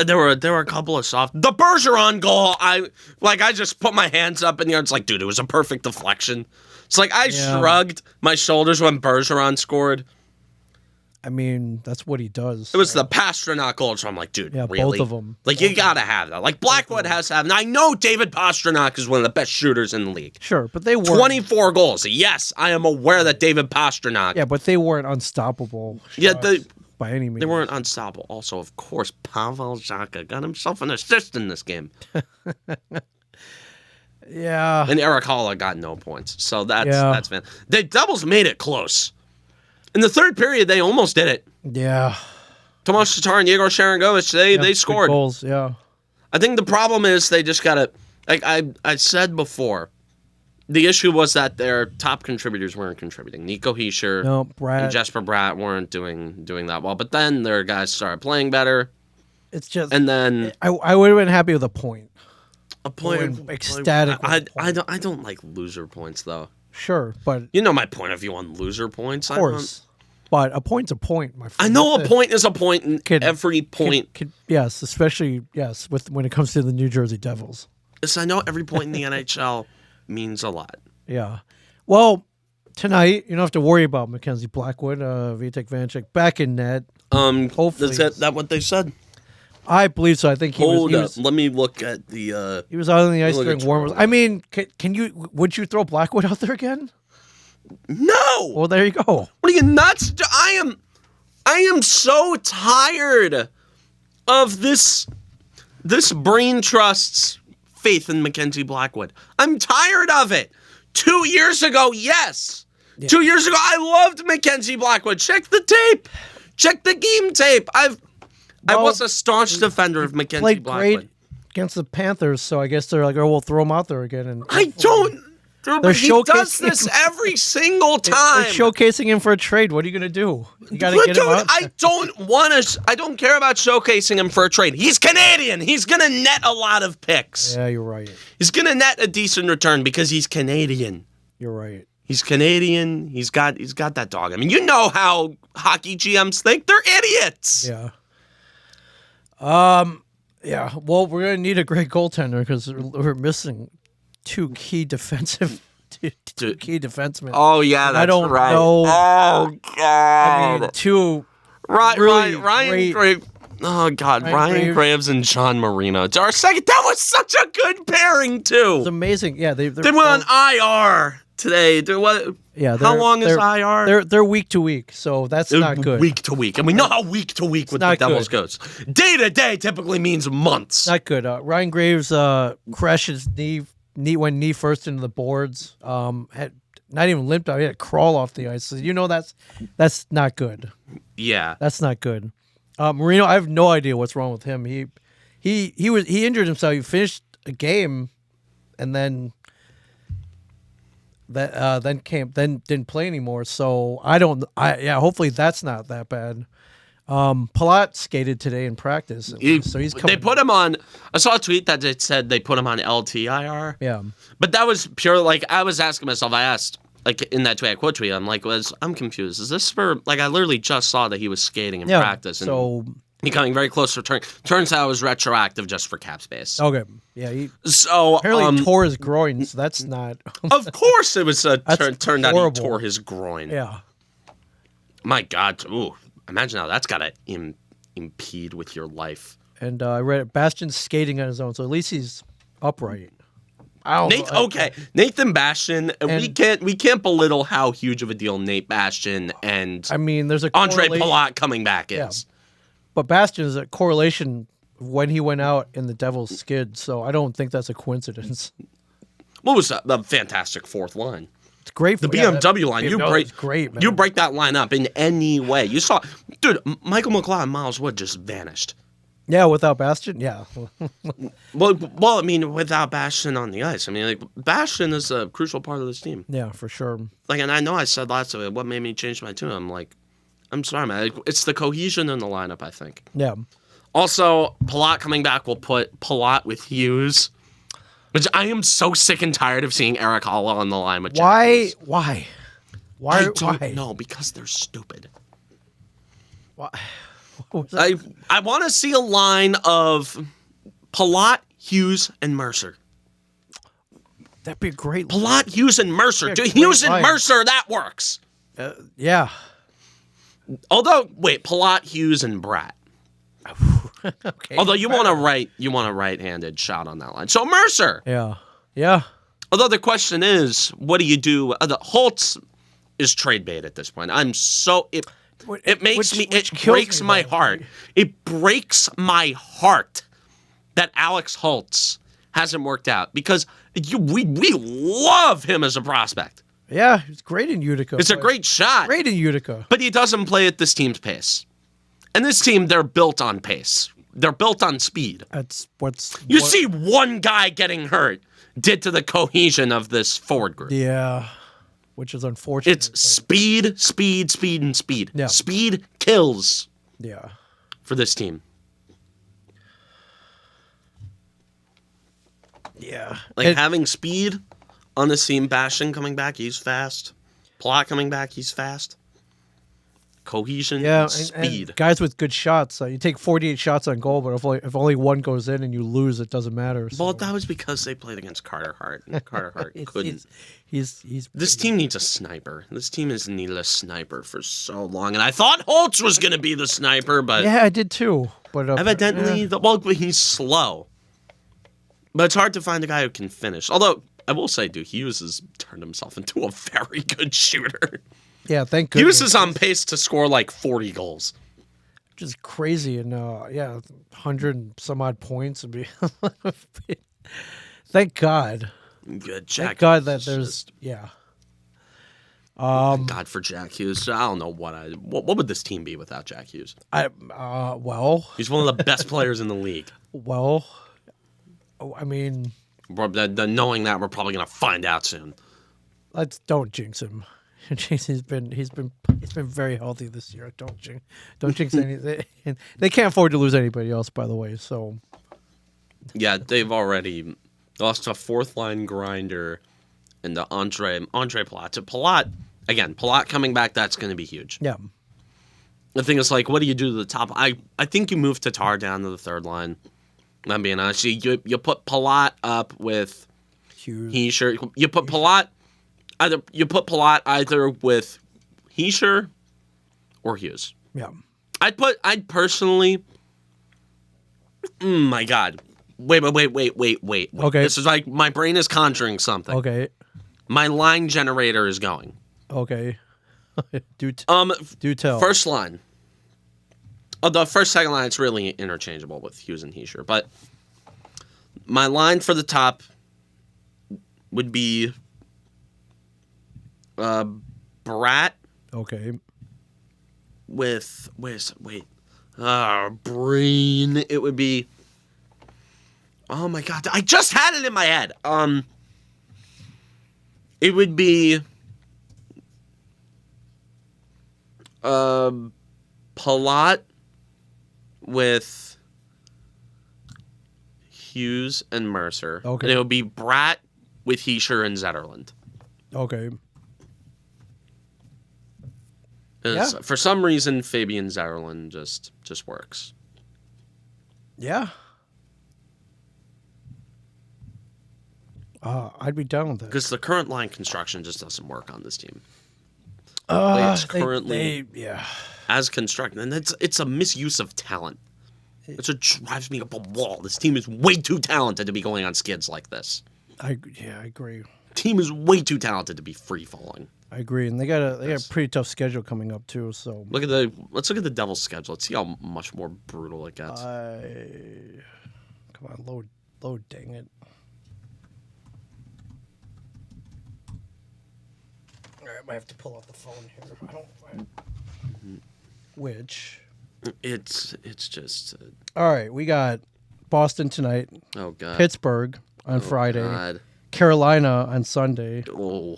there were a couple of soft. The Bergeron goal. I just put my hands up in the air. It's like, dude, it was a perfect deflection. It's like I shrugged my shoulders when Bergeron scored. I mean, that's what he does. It was the Pastrnak goal, so I'm like, dude, really? Both of them. Like, you gotta have that. Like, Blackwood has to have. And I know David Pastrnak is one of the best shooters in the league. Sure, but they weren't. 24 goals. Yes, I am aware that David Pastrnak. Yeah, but they weren't unstoppable. Yeah, by any means. They weren't unstoppable. Also, of course, Pavel Zacha got himself an assist in this game. Yeah. And Eric Holla got no points. So that's fan. The Devils made it close. In the third period, they almost did it. Yeah. Tomas Tatar and Yegor Sharangovich, they scored. Goals, yeah. I think the problem is they just got to, like I said before, the issue was that their top contributors weren't contributing. Nico Hischier and Jesper Bratt weren't doing that well. But then their guys started playing better. It's just, and then I would have been happy with a point. A point, ecstatic. I don't like loser points though. Sure, but you know my point of view on loser points. Of course, but a point's a point, my friend. I know a point is a point, and every point. Yes, especially when it comes to the New Jersey Devils. Yes, I know every point in the NHL means a lot. Yeah. Well, tonight you don't have to worry about Mackenzie Blackwood, Vitek Vanacek back in net. Hopefully, is that what they said? I believe so. I think he was. Let me look at the. He was out on the ice during warm. I mean, would you throw Blackwood out there again? No. Well, there you go. What are you nuts? I am so tired of this This brain trusts faith in Mackenzie Blackwood. I'm tired of it. 2 years ago, yes. Yeah. 2 years ago, I loved Mackenzie Blackwood. Check the tape. Check the game tape. I was a staunch defender of Mackenzie Blackwood. Great against the Panthers, so I guess they're like, oh, we'll throw him out there again. And I don't. He does this every single time. They're showcasing him for a trade. What are you going to do? You got to get him out. I don't care about showcasing him for a trade. He's Canadian. He's going to net a lot of picks. Yeah, you're right. He's going to net a decent return because he's Canadian. You're right. He's Canadian. He's got that dog. I mean, you know how hockey GMs think. They're idiots. Yeah. Yeah. Well, we're going to need a great goaltender because we're missing two key defensemen. Oh yeah, that's I don't right. know. Oh god. I mean, two. Ryan Graves. Oh god, Ryan Graves and John Marino. Our second. That was such a good pairing too. It's amazing. Yeah, they went on IR today. Yeah. How long is IR? They're week to week, so that's not good. Week to week, and we know how week to week with the Devils goes. Day to day typically means months. Not good. Ryan Graves crashed his went knee first into the boards. Had not even limped out. He had to crawl off the ice. So that's not good. Yeah, that's not good. Marino, I have no idea what's wrong with him. He injured himself. He finished a game, and then didn't play anymore. So hopefully that's not that bad. Palat skated today in practice, so he's coming. They put him on. I saw a tweet that it said they put him on LTIR. Yeah, but that was pure. Like I was asking myself. I asked in that tweet, I quote tweet. I'm like, I'm confused. Is this for I literally just saw that he was skating in practice and so becoming very close to return. Turns out it was retroactive just for cap space. Okay, yeah. So apparently tore his groin. So that's not. Of course, it was turned out he tore his groin. Yeah. My God. Ooh. Imagine how that's got to impede with your life. And I read it. Bastion's skating on his own, so at least he's upright. Nathan Bastian. We can't belittle how huge of a deal Nate Bastian and there's a Andre Palat coming back is. Yeah. But Bastian is a correlation of when he went out in the Devils skid, so I don't think that's a coincidence. What was that? The fantastic fourth line. It's great. The BMW line. Great, man. You break that line up in any way. You saw, dude. Michael McLeod and Miles Wood just vanished. Yeah, without Bastian, yeah. well, I mean, without Bastian on the ice. I mean, Bastian is a crucial part of this team. Yeah, for sure. And I know I said lots of it. What made me change my tune? I'm sorry, man. It's the cohesion in the lineup, I think. Yeah. Also, Palat coming back will put Palat with Hughes. Which I am so sick and tired of seeing Eric Holla on the line with Jack. Why? I don't know, because they're stupid. Why? I want to see a line of Palat, Hughes, and Mercer. That'd be a great line. Palat, Hughes, and Mercer. Hughes and Mercer, that works. Yeah. Although, wait, Palat, Hughes, and Bratt. Okay. Although you want a right-handed shot on that line. So Mercer. Yeah. Although the question is, what do you do? The Holtz is trade bait at this point. I'm so it breaks my heart. It breaks my heart that Alex Holtz hasn't worked out because we love him as a prospect. Yeah, he's great in Utica. It's a great shot. Great in Utica. But he doesn't play at this team's pace. And this team, they're built on pace. They're built on speed. You see one guy getting hurt did to the cohesion of this forward group. Yeah, which is unfortunate. It's speed, and speed. Yeah. Speed kills. Yeah. For this team. Yeah. Having speed on this team, Bastian coming back, he's fast. Plot coming back, he's fast. Cohesion, speed. And guys with good shots. You take 48 shots on goal, but if only one goes in and you lose, it doesn't matter. So. Well, that was because they played against Carter Hart, and Carter Hart couldn't. He's this team needs a sniper. This team has needed a sniper for so long, and I thought Holtz was going to be the sniper, but yeah, I did too. But evidently, he's slow. But it's hard to find a guy who can finish. Although I will say, dude, Hughes has turned himself into a very good shooter. Yeah, thank goodness. Hughes is on pace to score 40 goals. which is crazy. And 100 and some odd points would be. Thank God. Good Thank Jack. God Hughes that is there's just- yeah. Thank God for Jack Hughes. I don't know what would this team be without Jack Hughes? Well, He's one of the best players in the league. well, I mean, Knowing that, we're probably gonna find out soon. don't jinx him. He's been very healthy this year. Don't jinx anything. They can't afford to lose anybody else, by the way. So Yeah, they've already lost a fourth line grinder and the Andre Palat. So Palat coming back, that's going to be huge. yeah, The thing is, like, what do you do to the top? I think you move Tatar down to the third line. I'm being honest. You put Palat up with Hughes. Heischer. You put Palat either with Heischer or Hughes. Yeah. I'd personally. My God. Wait. Okay. This is like my brain is conjuring something. Okay. My line generator is going. Okay. Do tell. First line. The second line, it's really interchangeable with Hughes and Heischer. But my line for the top would be Brat Okay. with Breen. It would be. Oh my God! I just had it in my head. It would be. Palat with Hughes and Mercer. Okay. And it would be Brat with Heischer and Zetterlund. Okay. 'Cause Yeah. For some reason, Fabian Zetterlund just works. Yeah. I'd be down with that. Because the current line construction just doesn't work on this team. It's They- currently yeah. as constructed, and it's a misuse of talent. It's what drives me up a wall. This team is way too talented to be going on skids like this. I agree. Team is way too talented to be free falling. I agree, and they got a pretty tough schedule coming up too. So Let's look at the Devils' schedule. Let's see how much more brutal it gets. come on, load, dang it. All right, I might have to pull out the phone here. Which? It's just All right, we got Boston tonight, oh God, Pittsburgh on Friday, God. Carolina on Sunday, Oh,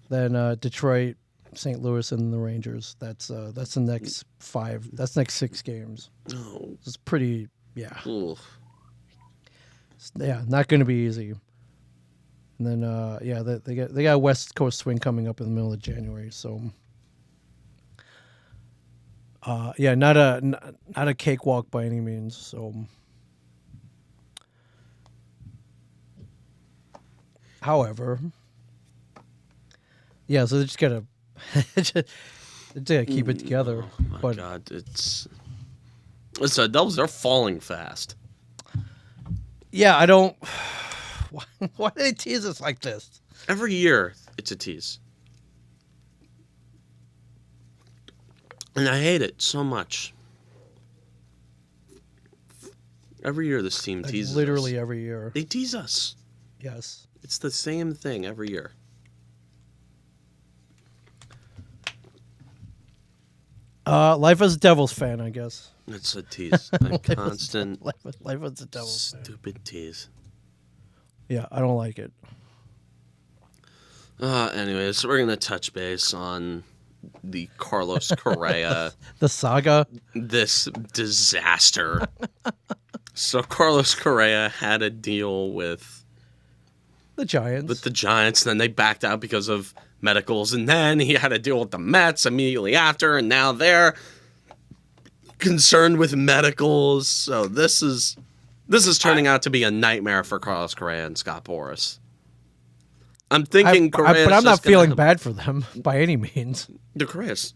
then Detroit, St. Louis, and the Rangers. That's the next 5. That's next 6 games. no. It's pretty, Oh. not going to be easy. And then they got a West Coast swing coming up in the middle of January. So not a cakewalk by any means. So however, so they just gotta keep it together. Oh my But God, it's the Devils. They're falling fast. yeah, I don't. Why do they tease us like this? Every year, it's a tease, and I hate it so much. Every year, this team Like, teases literally us. every year. They tease us. Yes. It's the same thing every year. Life as a Devils fan, I guess. It's a tease. A constant, Life as a Devils fan. stupid tease. Yeah, I don't like it. Anyways, we're gonna touch base on the Carlos Correa, The saga. this disaster. So Carlos Correa had a deal with The Giants. the Giants, then they backed out because of medicals, and then he had a deal with the Mets immediately after, and now they're concerned with medicals. So this is turning out to be a nightmare for Carlos Correa and Scott Boras. I'm thinking Correa, but I'm not feeling bad for them by any means. The Correa's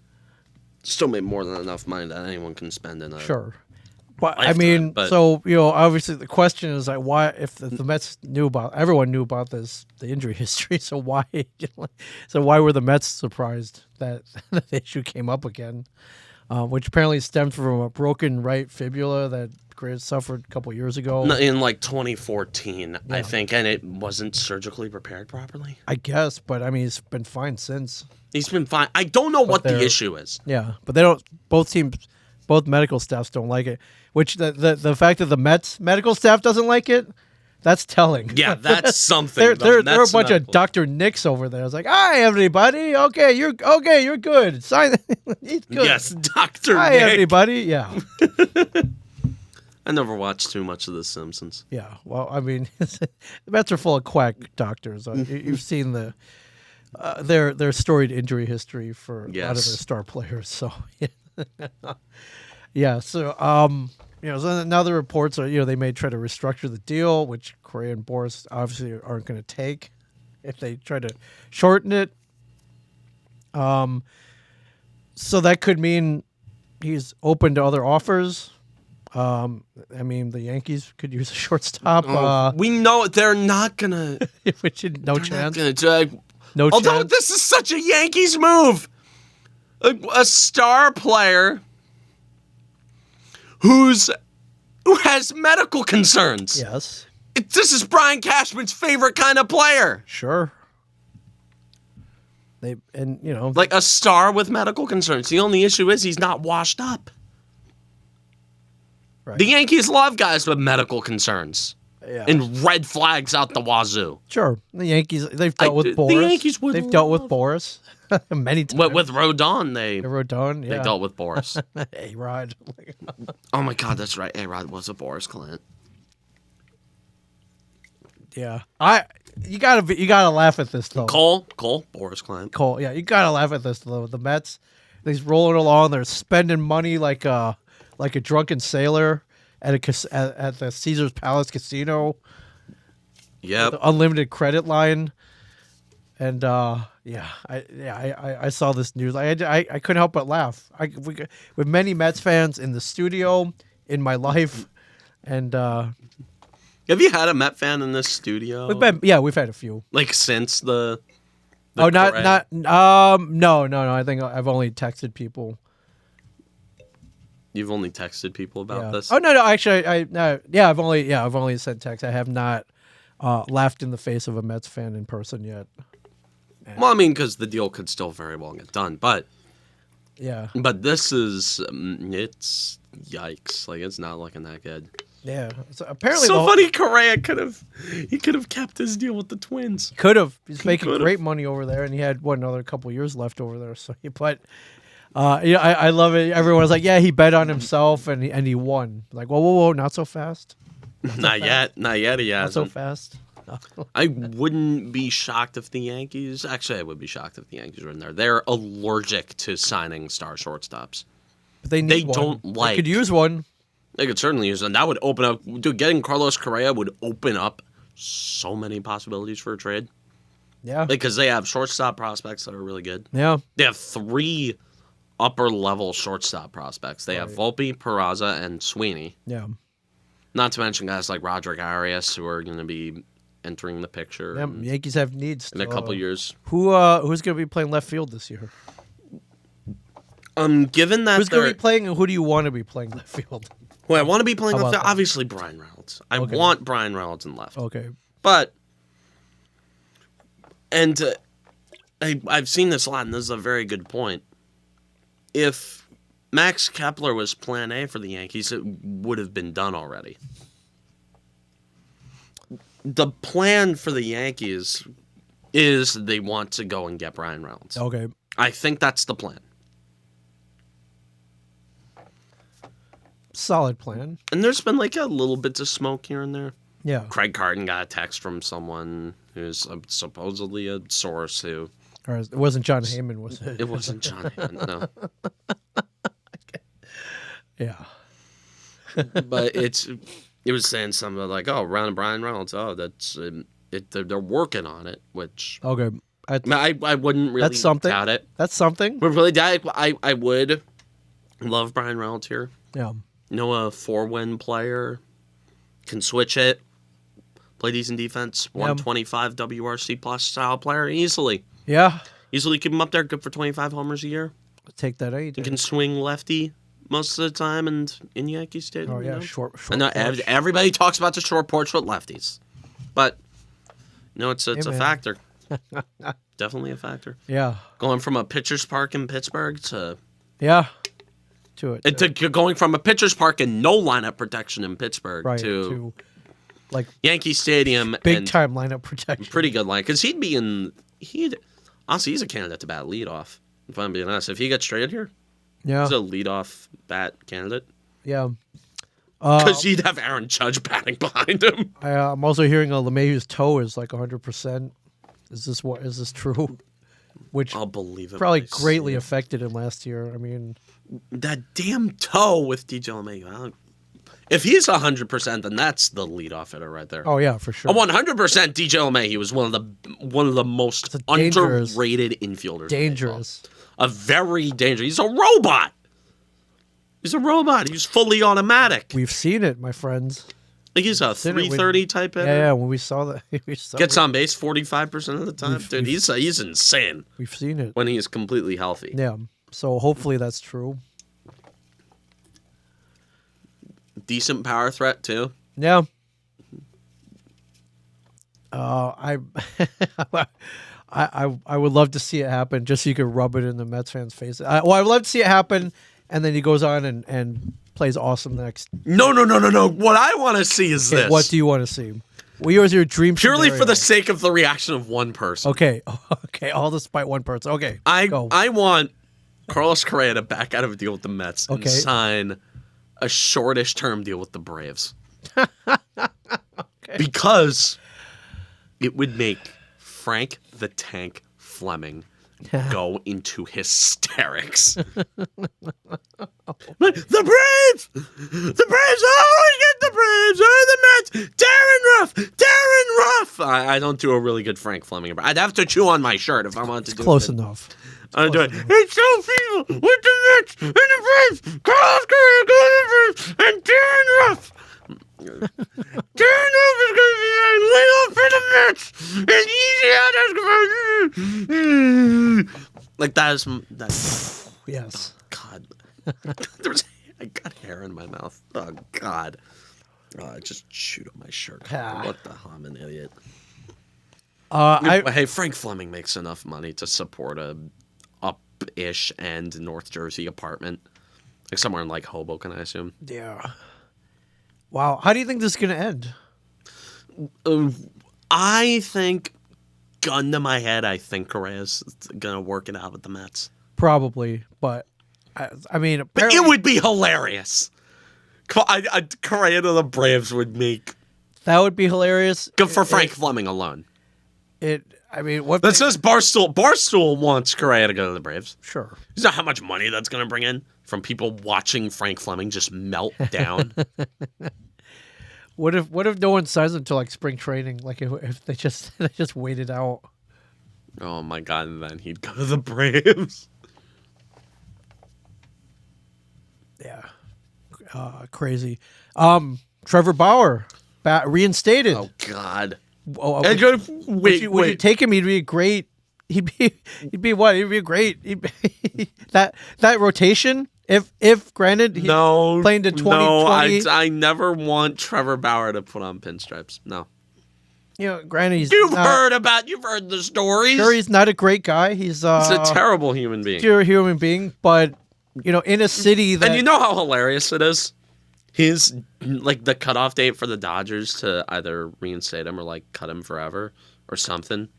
still made more than enough money that anyone can spend in a Sure. But I lifetime, mean, but- so obviously the question is like, why? If the Mets everyone knew about the injury history, so why? So why were the Mets surprised that the issue came up again? which apparently stemmed from a broken right fibula that Grizz suffered a couple years ago. In like 2014, I Yeah. think, and it wasn't surgically repaired properly. I guess, but I mean, he's been fine since. He's been fine. I don't know what the they're- issue is. Yeah, but they don't. Both medical staffs don't like it. Which the fact that the Mets medical staff doesn't like it, that's telling. Yeah, that's something. They're a Mets bunch of medical- Dr. Nicks over there. It's like, hi everybody. Okay, you're good. Sign. He's good. Yes, Dr. Hi Nick. everybody. Yeah. I never watched too much of The Simpsons. Yeah. Well, I mean, the Mets are full of quack doctors. You've seen their storied injury history for a lot of their Yes. star players. So yeah. So so now the reports are they may try to restructure the deal, which Correa and Boris obviously aren't going to take if they try to shorten it. So that could mean he's open to other offers. I mean, the Yankees could use a shortstop. We know they're not gonna. Which no chance. No Although chance. this is such a Yankees move, a star player who has medical concerns. Yes. This is Brian Cashman's favorite kind of player. Sure. Like a star with medical concerns. The only issue is he's not washed up. Right. The Yankees love guys with medical concerns Yeah. and red flags out the wazoo. Sure. The Yankees, they've dealt with Boris. The Yankees would They've dealt with love- Boris many times. With Rodon, they Rodon, yeah. dealt with Boris. Hey, Rod. Oh my God, that's right. A-Rod was a Boris client. Yeah. You gotta laugh at this though. Cole, Boris client. Cole, yeah, you gotta laugh at this though. The Mets, they's rolling along. They're spending money like a drunken sailor at the Caesar's Palace Casino. Yep. The unlimited credit line, and I saw this news. I couldn't help but laugh. With many Mets fans in the studio, in my life, and Have you had a Met fan in this studio? we've had a few. Like since the Oh, Correa? no. I think I've only texted people. You've only texted people about Yeah. this? Oh no, actually, I've only sent text. I have not laughed in the face of a Mets fan in person yet. Well, I mean, because the deal could still very well get done, but Yeah, this is it's yikes. Like it's not looking that good. yeah. So apparently, So funny, Correa could have kept his deal with the Twins. could have. He's making Could've. great money over there, and he had another couple years left over there. So, I love it. Everyone's like, yeah, he bet on himself, and he won. Like, whoa, not so fast. Not yet. He Not so hasn't. fast. I wouldn't be shocked if the Yankees. Actually, I would be shocked if the Yankees were in there. They're allergic to signing star shortstops. But they need one. They could use one. They could certainly use them. That would open up. Dude, getting Carlos Correa would open up so many possibilities for a trade. Yeah. Because they have shortstop prospects that are really good. Yeah. They have 3 upper-level shortstop prospects. They have Volpe, Peraza, and Sweeney. Yeah. Not to mention guys like Roderick Arias, who are going to be entering the picture Yeah. Yankees have needs in a couple years. Who's going to be playing left field this year? Given that Who's going to be playing, and who do you want to be playing left field? Well, I want to be playing How left about field. that? Obviously, Brian Reynolds. I Okay. want Brian Reynolds in left. Okay. But, and I've seen this a lot, and this is a very good point. If Max Kepler was plan A for the Yankees, it would have been done already. The plan for the Yankees is they want to go and get Brian Reynolds. Okay. I think that's the plan. Solid plan. And there's been like a little bits of smoke here and there. Yeah. Craig Carton got a text from someone who's supposedly a source who... Or it wasn't John Heyman, was it? It wasn't John Heyman, no. Yeah. But it was saying something like, oh, around Brian Reynolds, that's... they're working on it, which... Okay. I wouldn't really That's something. doubt it. That's something. But really, I would love Brian Reynolds here. Yeah. You know, a 4-win player, can switch it, play decent defense, 125 WRC plus style player easily. Yeah. Easily keep him up there, good for 25 homers a year. Take that any He day. can swing lefty most of the time and in Yankee Stadium. Oh yeah, you know? short. I know porch. everybody talks about the short porch with lefties, but it's a man. factor. Definitely a factor. Yeah. Going from a pitcher's park in Pittsburgh to it. going from a pitcher's park and no lineup protection in Pittsburgh Right. to Like Yankee Stadium big and time lineup protection. pretty good line because honestly he's a candidate to bat leadoff. If I'm being honest, if he gets traded here, Yeah. he's a leadoff bat candidate. Yeah. Because he'd have Aaron Judge batting behind him. I'm also hearing LeMahieu's toe is like 100%. Is this true? Which I'll believe it. probably greatly affected him last year. I mean, that damn toe with DJ LeMahieu. If he's 100%, then that's the leadoff hitter right there. oh yeah, for sure. 100% DJ LeMahieu was one of the most underrated infielders. Dangerous. A very dangerous. He's a robot. He's fully automatic. We've seen it, my friends. Like he's a 330 type hitter. Yeah, when we saw that, Gets on base 45% of the time. Dude, he's insane. We've seen it when he's completely healthy. Yeah, so hopefully that's true. Decent power threat too. Yeah. I would love to see it happen, just so you could rub it in the Mets fans' face. I would love to see it happen, and then he goes on and plays awesome next. No. What I want to see is this. What do you want to see? What was your dream Purely scenario? for the sake of the reaction of one person. Okay, all despite one person. Okay, I want Carlos Correa to back out of a deal with the Mets and sign a shortish term deal with the Braves. Because it would make Frank the Tank Fleming go into hysterics. The Braves! The Braves! Oh, get the Braves! Oh, the Mets! Darren Ruff! I don't do a really good Frank Fleming. I'd have to chew on my shirt if I wanted to do it. Close enough. I'm doing it's so people with the Mets and the Braves, Carlos Correa going to the Braves, and Darren Ruff. Darren Ruff is going to be laid off for the Mets, and easy out. Like that's yes. Oh, God, I got hair in my mouth. Oh God, I just chewed on my shirt. What the hell? I'm an idiot. Hey, Frank Fleming makes enough money to support a up-ish and North Jersey apartment, like somewhere in like Hoboken, I assume. Yeah. Wow. How do you think this is gonna end? I think, gun to my head, I think Correa's gonna work it out with the Mets. Probably, but I mean, but it would be hilarious. Correa to the Braves would make. That would be hilarious. Good for Frank Fleming alone. I mean, what? That's just Barstool. Barstool wants Correa to go to the Braves. Sure. You know how much money that's going to bring in from people watching Frank Fleming just melt down. What if no one signs until like spring training? Like if they just waited out. Oh my God! And then he'd go to the Braves. Yeah. Crazy. Trevor Bauer, reinstated. Oh God. Would you take him? He'd be great. He'd be what? He'd be great. That rotation. If granted, he's playing to 2020. No, I never want Trevor Bauer to put on pinstripes. No. You know, granted, you've heard the stories. Sure, he's not a great guy. He's a terrible human being. Pure human being, but in a city that. And you know how hilarious it is. His like the cutoff date for the Dodgers to either reinstate him or like cut him forever or something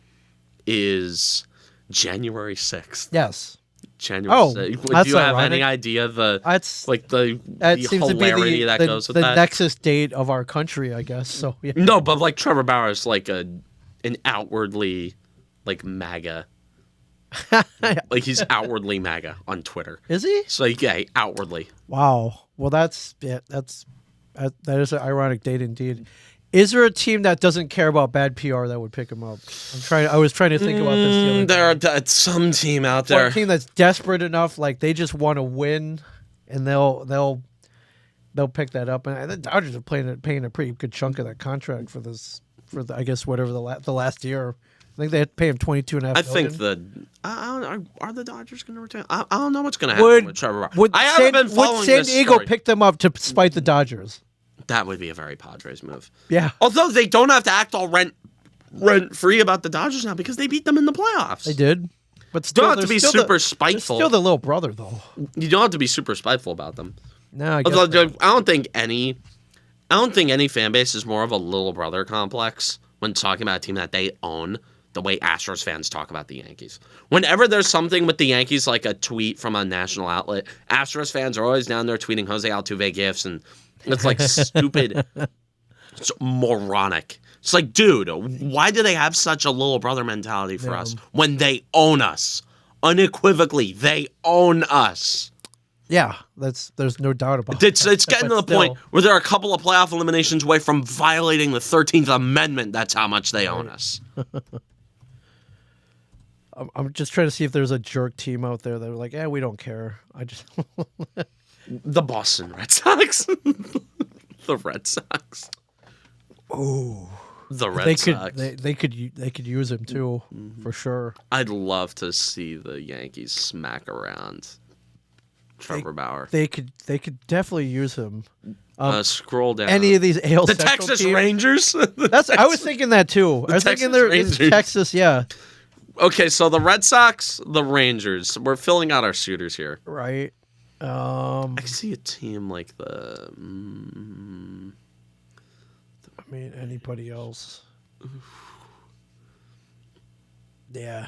is January 6th. Yes. January 6th. Do you have any idea the hilarity that goes with that? The nexus date of our country, I guess. So yeah. No, but like Trevor Bauer is like an outwardly like MAGA. Like he's outwardly MAGA on Twitter. Is he? So yeah, outwardly. Wow. Well, that is an ironic date indeed. Is there a team that doesn't care about bad PR that would pick him up? I was trying to think about this. There's some team out there. One team that's desperate enough, like they just want to win, and they'll pick that up. And the Dodgers are paying a pretty good chunk of that contract for I guess whatever the last year I think they had to pay him $22.5 I million. think I don't know, are the Dodgers going to retain? I don't know what's going to happen with Trevor Bauer. Would I haven't been following would San this Diego story. pick them up to spite the Dodgers? That would be a very Padres move. Yeah. Although they don't have to act all rent-free about the Dodgers now because they beat them in the playoffs. They did. But still, Don't have to be super spiteful. Still the little brother, though. You don't have to be super spiteful about them. No, I guess Although, not. I don't think any fan base is more of a little brother complex when talking about a team that they own the way Astros fans talk about the Yankees. Whenever there's something with the Yankees, like a tweet from a national outlet, Astros fans are always down there tweeting Jose Altuve gifs, and it's like stupid. It's moronic. It's like, dude, why do they have such a little brother mentality for us when they own us? Unequivocally, they own us. Yeah, there's no doubt about It's it. getting to the point where they're a couple of playoff eliminations away from violating the 13th Amendment. That's how much they own us. I'm just trying to see if there's a jerk team out there that are like, we don't care. I just The Boston Red Sox. The Red Sox. Oh, The Red Sox. They could use him too, for sure. I'd love to see the Yankees smack around Trevor Bauer. They could definitely use him. Scroll down. Any of these AL the Central Texas teams. Rangers. I was thinking that too. I was thinking it's Texas. Yeah. Okay, so the Red Sox, the Rangers. We're filling out our suitors here. Right. I see a team like the. I mean, anybody else? Yeah.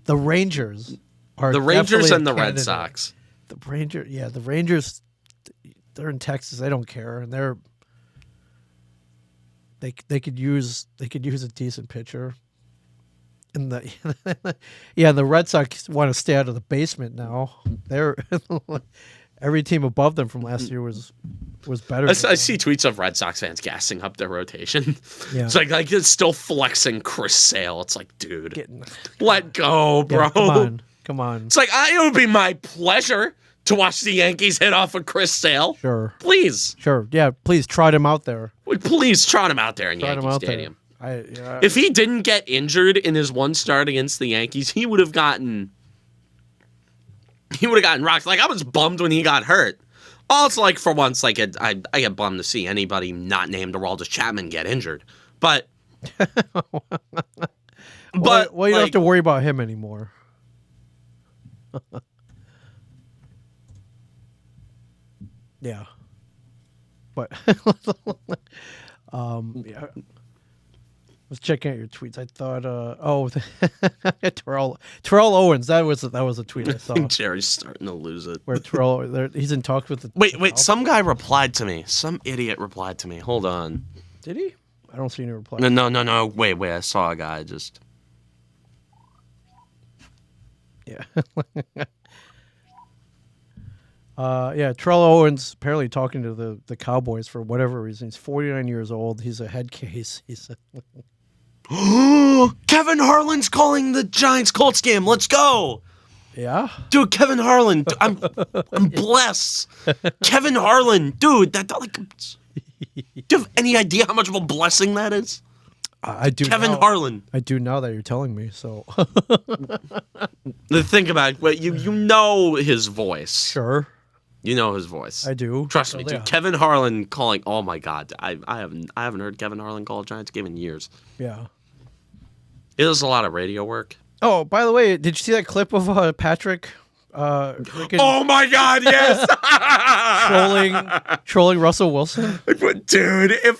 The Rangers are the Rangers definitely and a the Red candidate. Sox. The Rangers. They're in Texas. They don't care, and they could use a decent pitcher. And the Red Sox want to stay out of the basement now. They're every team above them from last year was better. I see tweets of Red Sox fans gassing up their rotation. Yeah. It's like it's still flexing Chris Sale. It's like, dude, let go, bro. Yeah, come on. It's like it would be my pleasure to watch the Yankees hit off of Chris Sale. Sure. Please. Sure. Yeah. Please trot him out there. Please trot him out there in Yankee Stadium. If he didn't get injured in his one start against the Yankees, he would have gotten rocked. Like, I was bummed when he got hurt. Also, like, for once, like, I get bummed to see anybody not named Aroldis Chapman get injured. But you don't have to worry about him anymore. Yeah. But yeah. I was checking out your tweets. I thought, Terrell Owens. That was a tweet I saw. Jerry's starting to lose it. Where Terrell, he's in talks with the. Wait. Some guy replied to me. Some idiot replied to me. Hold on. Did he? I don't see any reply. No. Wait. I saw a guy just. Yeah. Yeah, Terrell Owens apparently talking to the Cowboys for whatever reason. He's 49 years old. He's a head case. He's Kevin Harlan's calling the Giants-Colts game. Let's go. Yeah? Dude, Kevin Harlan. I'm blessed. Kevin Harlan. Dude, do you have any idea how much of a blessing that is? I do. Kevin Harlan. I do now that you're telling me, so. Think about it. You know his voice. Sure. You know his voice. I do. Trust me, dude. Kevin Harlan calling. Oh my God, I haven't heard Kevin Harlan call a Giants game in years. Yeah. It does a lot of radio work. Oh, by the way, did you see that clip of Patrick? Oh my God, yes. trolling Russell Wilson. Dude, you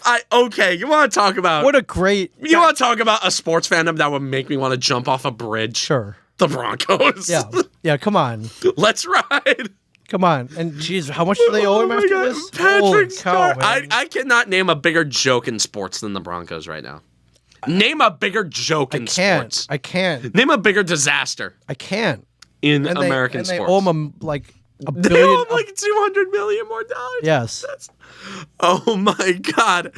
want to talk about what a great. You want to talk about a sports fandom that would make me want to jump off a bridge? Sure. The Broncos. Yeah. Come on. Let's ride. Come on. And geez, how much do they owe him after this? Patrick Star. I cannot name a bigger joke in sports than the Broncos right now. Name a bigger joke in sports. I can't. Name a bigger disaster. I can't. In American sports. They owe him like $1 billion. They owe him like $200 million more dollars. Yes. Oh my God.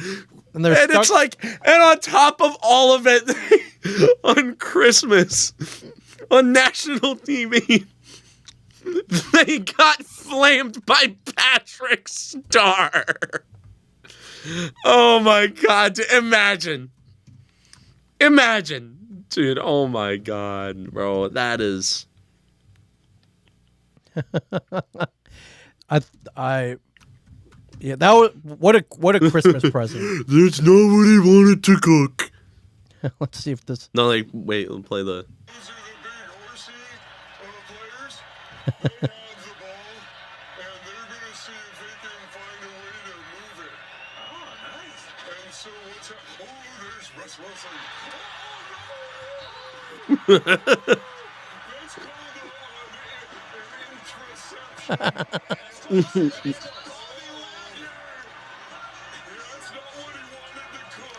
And it's like, and on top of all of it, on Christmas, on national TV, they got flamed by Patrick Star. Oh my God. Imagine Dude, oh my God, bro. That is... Yeah, that was what a Christmas present. That's not what he wanted to cook. Let's see if this. No, like, wait, we'll play the... These are the big horsey players. They have the ball, and they're going to see if they can find a way to move it. Oh, nice. And so what's up? Oh, there's Russ Wilson. Oh, no! That's called an interception. That's not what he wanted to cook.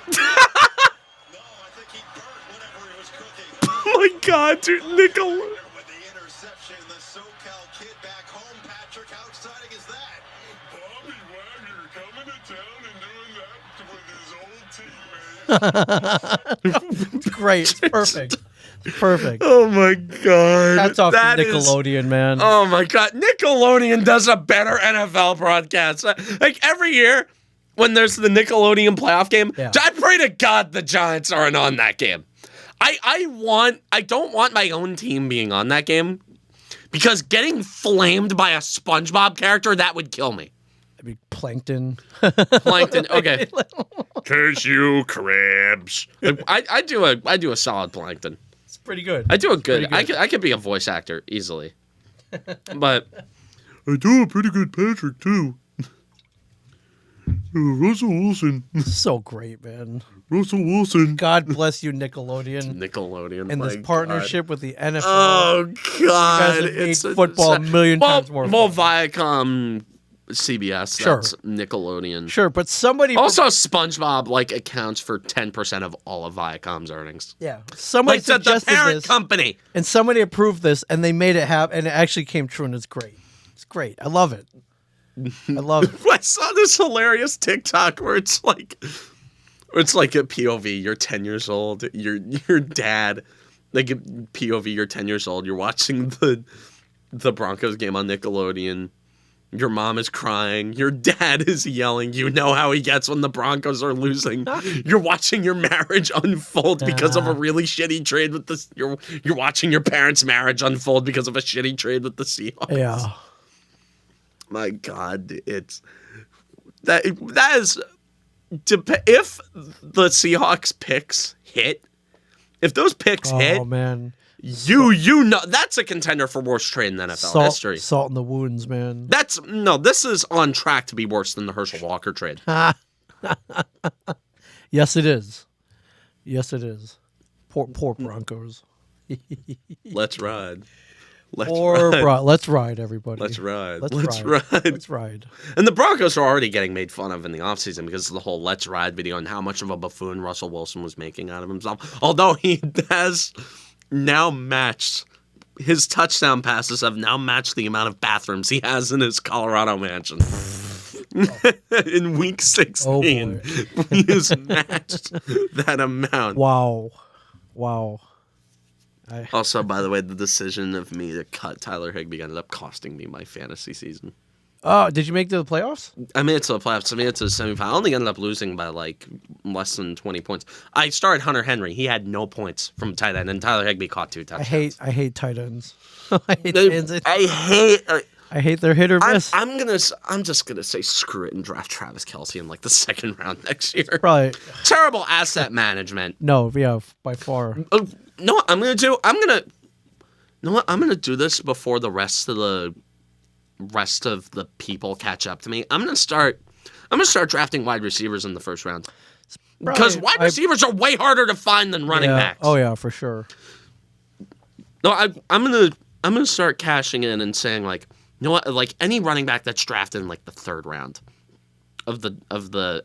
No, I think he burnt whatever he was cooking. Oh my God, dude, Nickelodeon. With the interception, the SoCal kid back home, Patrick, how exciting is that? Bobby Wagner coming to town and doing that with his old teammate. It's great. It's perfect. It's perfect. Oh my God. Hats off That to is- Nickelodeon, man. Oh my God, Nickelodeon does a better NFL broadcast. Like every year when there's the Nickelodeon playoff game, Yeah. I pray to God the Giants aren't on that game. I don't want my own team being on that game because getting flamed by a SpongeBob character, that would kill me. I mean, Plankton. Plankton, okay. Cashew crabs. I do a solid Plankton. It's pretty good. I do a good. Pretty good. I could be a voice actor easily, but I do a pretty good Patrick, too. Russell Wilson. So great, man. Russell Wilson. God bless you, Nickelodeon, Nickelodeon and this my partnership with the NFL. God. Oh God, have made it's football a million times more Well, fun. Viacom, CBS, Sure. that's Nickelodeon. Sure, but somebody Also, SpongeBob like accounts for 10% of all of Viacom's earnings. yeah, somebody Like the suggested parent this, company. and somebody approved this, and they made it happen, and it actually came true, and it's great. It's great. I love it. I love it. I saw this hilarious TikTok where it's like a POV. You're 10 years old. Your dad, like a POV. You're 10 years old. You're watching the Broncos game on Nickelodeon. Your mom is crying. Your dad is yelling. You know how he gets when the Broncos are losing. You're watching your marriage unfold because of a really shitty trade with the. You're watching your parents' marriage unfold because of a shitty trade with the Seahawks. Yeah. My God, it's that is if the Seahawks picks hit, if those picks hit, Oh man, you know that's a contender for worst trade in NFL history. salt in the wounds, man. This is on track to be worse than the Herschel Walker trade. Yes, it is. Yes, it is. Poor Broncos. Let's ride. Let's ride, everybody. Let's ride. Let's ride. Let's ride. And the Broncos are already getting made fun of in the offseason because of the whole Let's Ride video and how much of a buffoon Russell Wilson was making out of himself. Although he has now matched, his touchdown passes have now matched the amount of bathrooms he has in his Colorado mansion. In week 16, he has matched that amount. Wow. Also, by the way, the decision of me to cut Tyler Higbee ended up costing me my fantasy season. Oh, did you make it to the playoffs? I made it to the playoffs. I made it to the semifinal. I only ended up losing by like less than 20 points. I started Hunter Henry. He had no points from tight end, and Tyler Higbee caught 2 touchdowns. I hate tight ends. I hate tight ends. I hate their hit or miss. I'm just gonna say screw it and draft Travis Kelce in like the second round next year. Probably Terrible asset management. no. Yeah, by far. No, I'm gonna do this before the rest of the people catch up to me. I'm gonna start drafting wide receivers in the first round because wide receivers are way harder to find than running backs. Oh yeah, for sure. No, I'm gonna start cashing in and saying like, you know what, like any running back that's drafted in like the third round of the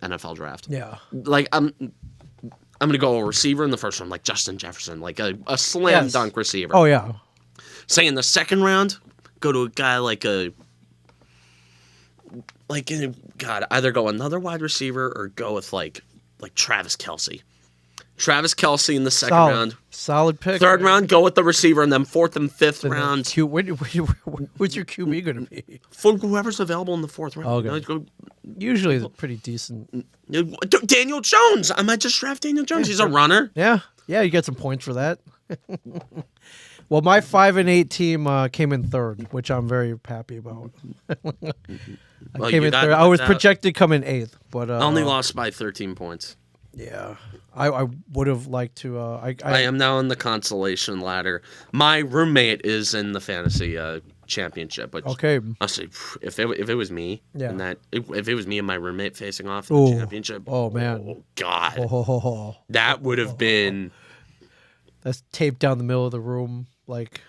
NFL draft. Yeah. Like I'm gonna go a receiver in the first round, like Justin Jefferson, like a slam dunk receiver. Oh yeah. Say in the second round, go to a guy either go another wide receiver or go with like Travis Kelce. Travis Kelce in the second round. Solid pick. Third round, go with the receiver, and then fourth and fifth round. Who's your QB going to be? For whoever's available in the fourth round. Okay. Usually they're pretty decent. Daniel Jones. I might just draft Daniel Jones. He's a runner. Yeah. Yeah, you get some points for that. Well, my 5-8 team came in third, which I'm very happy about. Well, Came you in got third. I was knocked out. projected to come in eighth, but Only lost by 13 points. yeah, I would have liked to. I am now in the consolation ladder. My roommate is in the fantasy championship. Which Okay. honestly, if it was me, Yeah. and if it was me and my roommate facing off in Ooh. the championship, Oh, man. oh God, Oh, that would have been. that's taped down the middle of the room, like.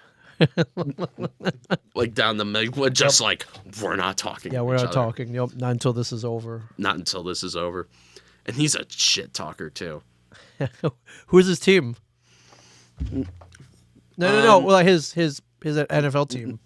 Like down the middle, just like we're not talking. Yeah, to we're each not other. talking. Yep, not until this is over. Not until this is over. And he's a shit talker too. Who's his team? No. Well, his NFL team.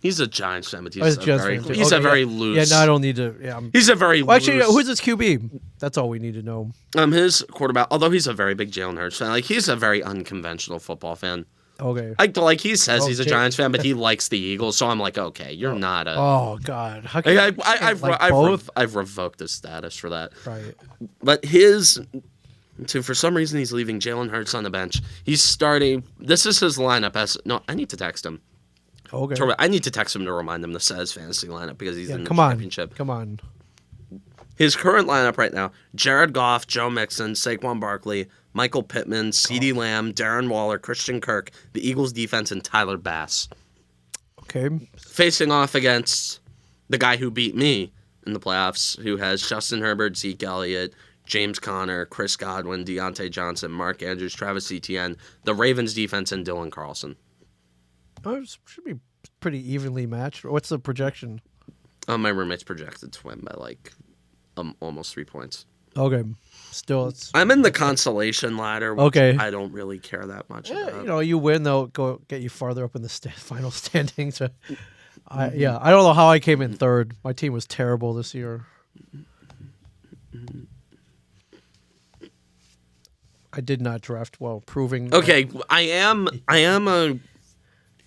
He's a Giants fan, but Oh, he's a Giants very, fan, too. he's Okay, a very yeah. loose. Yeah, no, I don't need to. Yeah, He's a very well, actually, loose. who's his QB? That's all we need to know. His quarterback, although he's a very big Jalen Hurts fan, like he's a very unconventional football fan. Okay. Like he says Oh, he's a Jay- Giants fan, but he likes the Eagles. So I'm like, okay, you're not a. Oh God. How can Like, you can't like both? I've revoked his status for that. Right. But for some reason he's leaving Jalen Hurts on the bench. He's starting. This is his lineup. I need to text him. Okay. I need to text him to remind him to set his fantasy lineup because he's Yeah, in the come on. championship. Come on. His current lineup right now: Jared Goff, Joe Mixon, Saquon Barkley, Michael Pittman, CeeDee Lamb, Darren Waller, Christian Kirk, the Eagles defense, and Tyler Bass. Okay. Facing off against the guy who beat me in the playoffs, who has Justin Herbert, Zeke Elliott, James Conner, Chris Godwin, Deontay Johnson, Mark Andrews, Travis Etienne, the Ravens defense, and Dylan Carlson. Oh, it should be pretty evenly matched. What's the projection? My roommate's projected to win by like almost 3 points. Okay. Still, it's I'm in the consolation ladder, which Okay. I don't really care that much about. you win, they'll go get you farther up in the final standings. I don't know how I came in third. My team was terrible this year. I did not draft well, proving. Okay, I am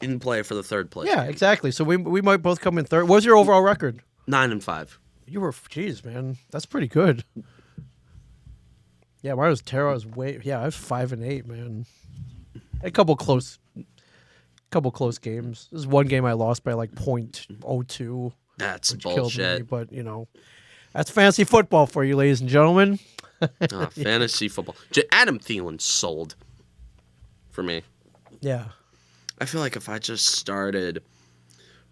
in play for the third place. Yeah, exactly. So we might both come in third. What was your overall record? 9-5. You were, geez, man, that's pretty good. Yeah, mine was terrible. I was I was 5-8, man. A couple close games. This is one game I lost by like .02. That's Which killed me, bullshit. but that's fantasy football for you, ladies and gentlemen. Fantasy football. Adam Thielen sold for me. Yeah. I feel like if I just started,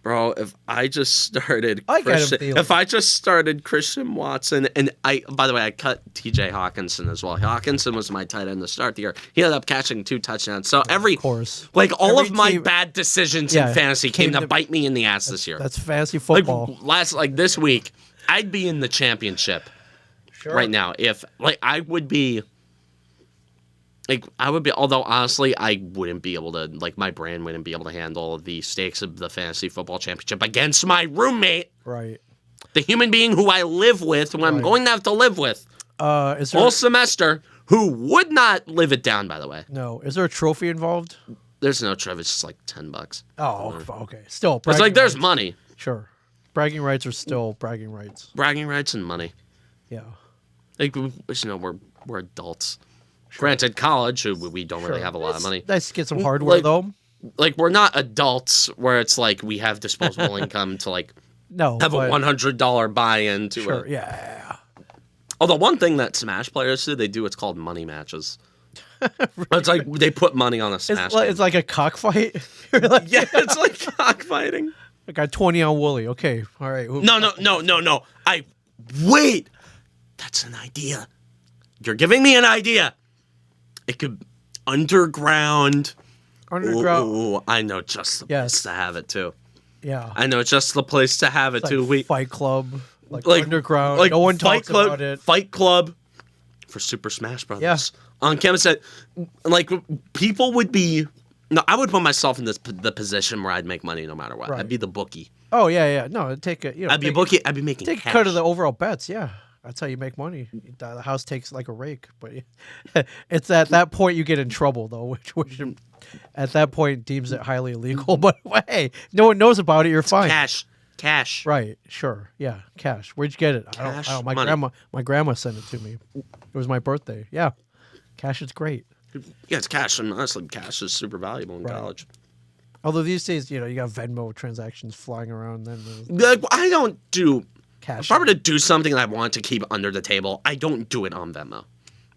bro, if I just started I like Adam Christian, Thielen. if I just started Christian Watson, and by the way, I cut TJ Hawkinson as well. Hawkinson was my tight end to start the year. He ended up catching 2 touchdowns. So Of course. like all Every of my team- bad decisions Yeah, in fantasy came came to to- bite me in the ass this year. That's fantasy football. This week, I'd be in the championship right now if I would be. Although honestly, I wouldn't be able to, my brain wouldn't be able to handle the stakes of the fantasy football championship against my roommate, Right. the human being who I live with, who I'm Right. going to have to live with Is there all semester, who would not live it down, by the way. no? Is there a trophy involved? There's no trophy, it's just like $10. Oh, okay. Still, It's like bragging there's rights. money, Sure. Bragging rights are still bragging rights. bragging rights and money. Yeah. We're adults. Granted, college, we don't really Sure. have a lot of It's money. nice to get some hardware, like- though. We're not adults where it's like we have disposable income to No. have a but- $100 buy-in to Sure. it. Yeah. Although one thing that Smash players do, they do what's called money matches. It's like they put money on a Smash. It's like a cockfight. You're like, yeah, it's like cockfighting. I got 20 on Wooly. Okay. All right. No. Wait. That's an idea. You're giving me an idea. It could underground. Underground. Ooh, I know just the Yes. place to have it too. Yeah. I know just the place to have it It's too. like Fight Club. Like, Like underground. like no one Fight talks Club, about it. Fight Club for Super Smash Brothers. Yeah. On campus, people would be. No, I would put myself in the position where I'd make money no matter what. Right. I'd be the bookie. Oh yeah. No, take a I'd be a bookie. I'd be making Take cash. a cut of the overall bets. Yeah. That's how you make money. The house takes like a rake, but it's at that point you get in trouble though, which at that point deems it highly illegal. But hey, no one knows about it. You're fine. Cash. Right? Sure. Yeah. Cash. Where'd you get it? Cash I don't. money. My grandma sent it to me. It was my birthday. Yeah. Cash is great. Yeah, it's cash, and honestly, cash is super valuable in Right. college. Although these days, you got Venmo transactions flying around. Then Like, I don't do. cash. If I were to do something that I want to keep under the table, I don't do it on Venmo.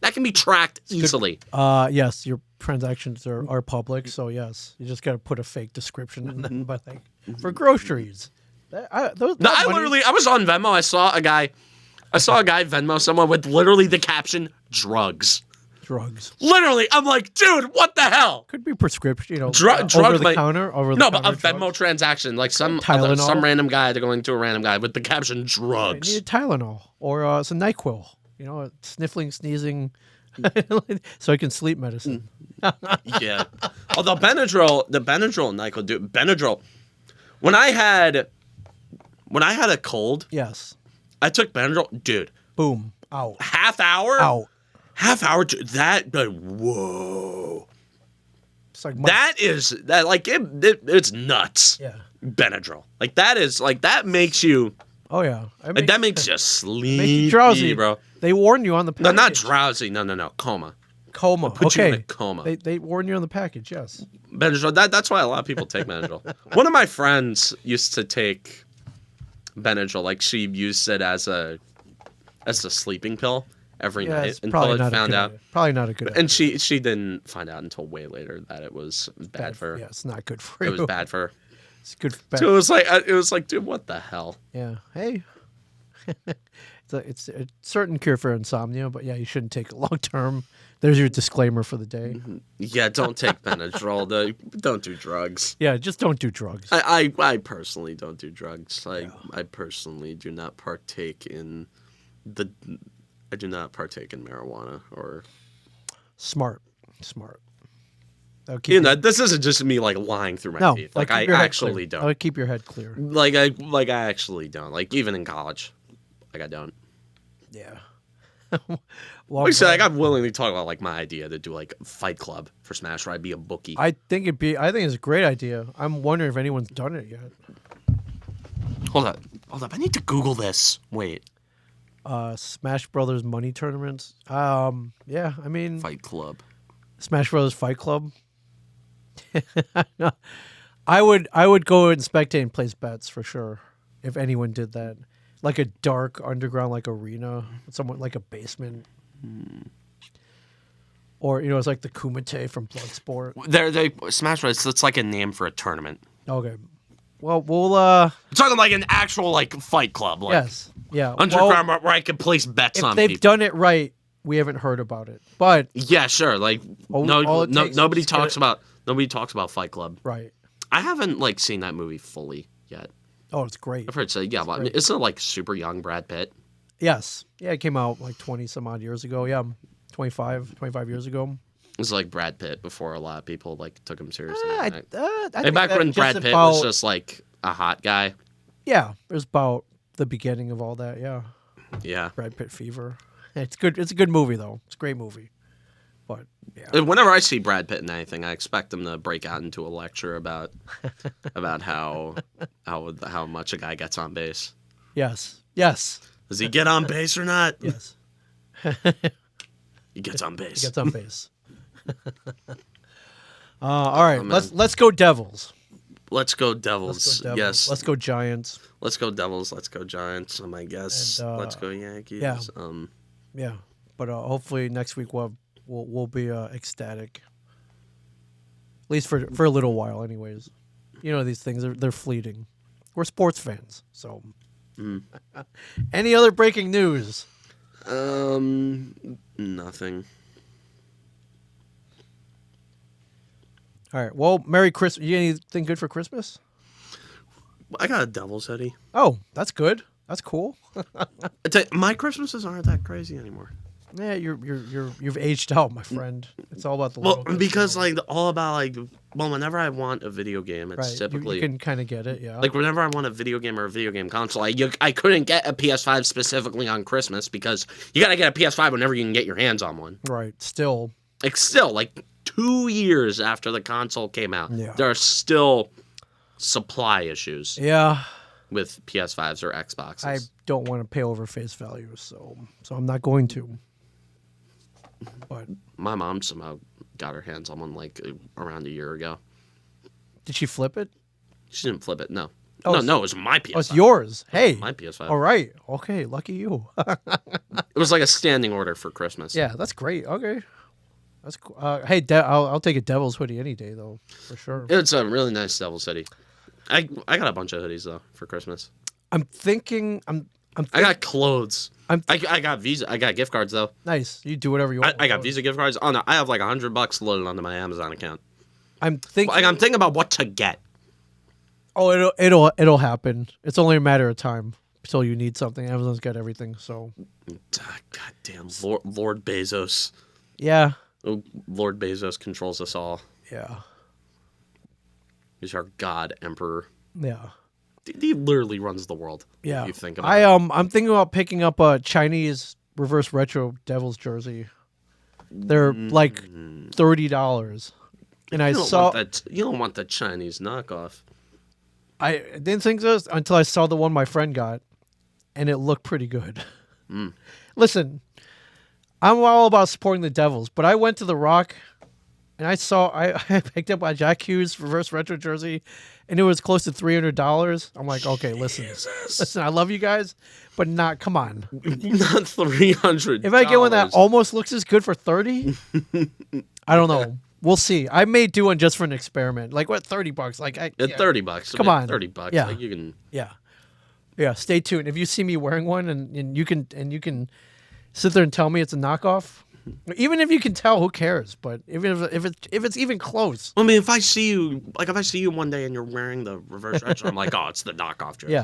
That can be tracked easily. Yes, your transactions are public, so yes, you just got to put a fake description in them. But like for groceries, I was on Venmo. I saw a guy Venmo someone with literally the caption "drugs." drugs Literally, I'm like, dude, what the hell? could be prescription. Over drugs the might- counter. No, but a Venmo transaction, like some Tylenol. random guy, they're going to a random guy with the caption You "drugs." need a Tylenol or some Nyquil. Sniffling, sneezing, so I can sleep medicine. Yeah. Although Benadryl and Nyquil do Benadryl. When I had a cold, Yes. I took Benadryl, dude. Boom. Out. Half hour. Out. Half hour. Dude, whoa. It's like It's nuts. Yeah. Benadryl. Like that makes you. Oh yeah. That makes you sleepy, make you drowsy, bro. They warn you on the No, package. not drowsy. No. Coma. Coma. Put okay. you in a coma. They warn you on the package. Yes. Benadryl. That's why a lot of people take Benadryl. One of my friends used to take Benadryl. Like she used it as a sleeping pill every Yeah, night it's until probably it not found a good out. idea. Probably not a good idea. And she didn't find out until way later that it was bad for her. Yeah, it's not good for It you. was bad for her. It's good. Bad. So it was like, dude, what the hell? Yeah. Hey. It's a certain cure for insomnia, but yeah, you shouldn't take it long term. There's your disclaimer for the day. Yeah, don't take Benadryl. Don't do drugs. Yeah, just don't do drugs. I personally don't do drugs. I personally do not partake in I do not partake in marijuana or. Smart. That'll keep This isn't just me like lying through my no, teeth. like Like keep your I head actually clear. don't. That'll keep your head clear. Like I actually don't. Like even in college, like I don't. Yeah. Like I said, I'm willing to talk about like my idea to do like Fight Club for Smash, where I'd be a bookie. I think it's a great idea. I'm wondering if anyone's done it yet. Hold up. I need to Google this. Wait. Smash Brothers money tournaments. Yeah, I mean Fight Club. Smash Brothers Fight Club. I would go and spectate and place bets for sure if anyone did that. Like a dark underground like arena, somewhat like a basement. Or it's like the Kumite from Bloodsport. They Smash Bros. It's like a name for a tournament. Okay. Well, we'll I'm talking like an actual like Fight Club, like yes. Yeah. underground Well, where I can place bets if on they've people. done it right, we haven't heard about it. But Yeah, sure. Like all it takes is nobody just get talks it- about Fight Club. right. I haven't like seen that movie fully yet. Oh, it's great. I've heard say well, great. isn't it like super young Brad Pitt? Yes. Yeah, it came out like 20 some odd years ago. Yeah. 25 years ago. It's like Brad Pitt before a lot of people like took him seriously. I Like think back that when just Brad Pitt about- was just like a hot guy. Yeah, it was about the beginning of all that. Yeah, Yeah. Brad Pitt fever. It's good. It's a good movie though. It's a great movie. But yeah, And whenever I see Brad Pitt in anything, I expect him to break out into a lecture about how much a guy gets on base. yes, Does he get on base or not? yes. He gets on base. He gets on base. All right, Oh, man. let's go Devils. Let's go Let's Devils. go Devils. Yes. Let's go Giants. Let's go Devils. Let's go Giants. I guess. And, Let's go Yankees. yeah. Yeah, but hopefully next week we'll be ecstatic. At least for a little while, anyways. These things they're fleeting. We're sports fans, so. Any other breaking news? Nothing. All right. Well, Merry Christmas. You got anything good for Christmas? I got a Devils hoodie. Oh, that's good. That's cool. My Christmases aren't that crazy anymore. Yeah, you've aged out, my friend. It's all about the Well, little bits, because you know. like all about like whenever I want a video game, it's right, you typically can kind of get it, yeah. like whenever I want a video game or a video game console, I couldn't get a PS5 specifically on Christmas because you gotta get a PS5 whenever you can get your hands on one. right. Still, Like still, like 2 years after the console came out, Yeah. there are still supply issues yeah. with PS5s or Xboxes. I don't want to pay over face value, so I'm not going to. But My mom somehow got her hands on one like around a year ago. Did she flip it? She didn't flip it. No. Oh, No, it was my PS5. Oh, it's yours. Hey. My PS5. All right. Okay. Lucky you. It was like a standing order for Christmas. Yeah, that's great. Okay. That's cool. Hey, I'll take a Devil's hoodie any day though, for sure. It's a really nice Devil's hoodie. I got a bunch of hoodies though for Christmas. I'm thinking. I got clothes. I got Visa. I got gift cards though. Nice. You do whatever you want. I got Visa gift cards. Oh no, I have like $100 loaded onto my Amazon account. I'm thinking. Like I'm thinking about what to get. Oh, it'll happen. It's only a matter of time until you need something. Amazon's got everything. So. God damn, Lord Bezos. Yeah. Oh, Lord Bezos controls us all. Yeah. He's our god emperor. Yeah. He literally runs the world. Yeah. If you think about it. I'm thinking about picking up a Chinese reverse retro Devils jersey. They're like $30. And You don't want the Chinese knockoff. I didn't think so until I saw the one my friend got, and it looked pretty good. Listen, I'm all about supporting the Devils, but I went to the Rock, and I picked up my Jack Hughes reverse retro jersey, and it was close to $300. I'm like, okay, listen, I love you guys, but come on. Not $300. If I get one that almost looks as good for $30, I don't know. We'll see. I may do one just for an experiment. Like what, $30? Like $30. Come on. $30. Yeah. Like you can. Yeah. Stay tuned. If you see me wearing one, and you can sit there and tell me it's a knockoff, even if you can tell, who cares? But even if it's even close. I mean, if I see you one day and you're wearing the reverse retro, I'm like, oh, it's the knockoff jersey.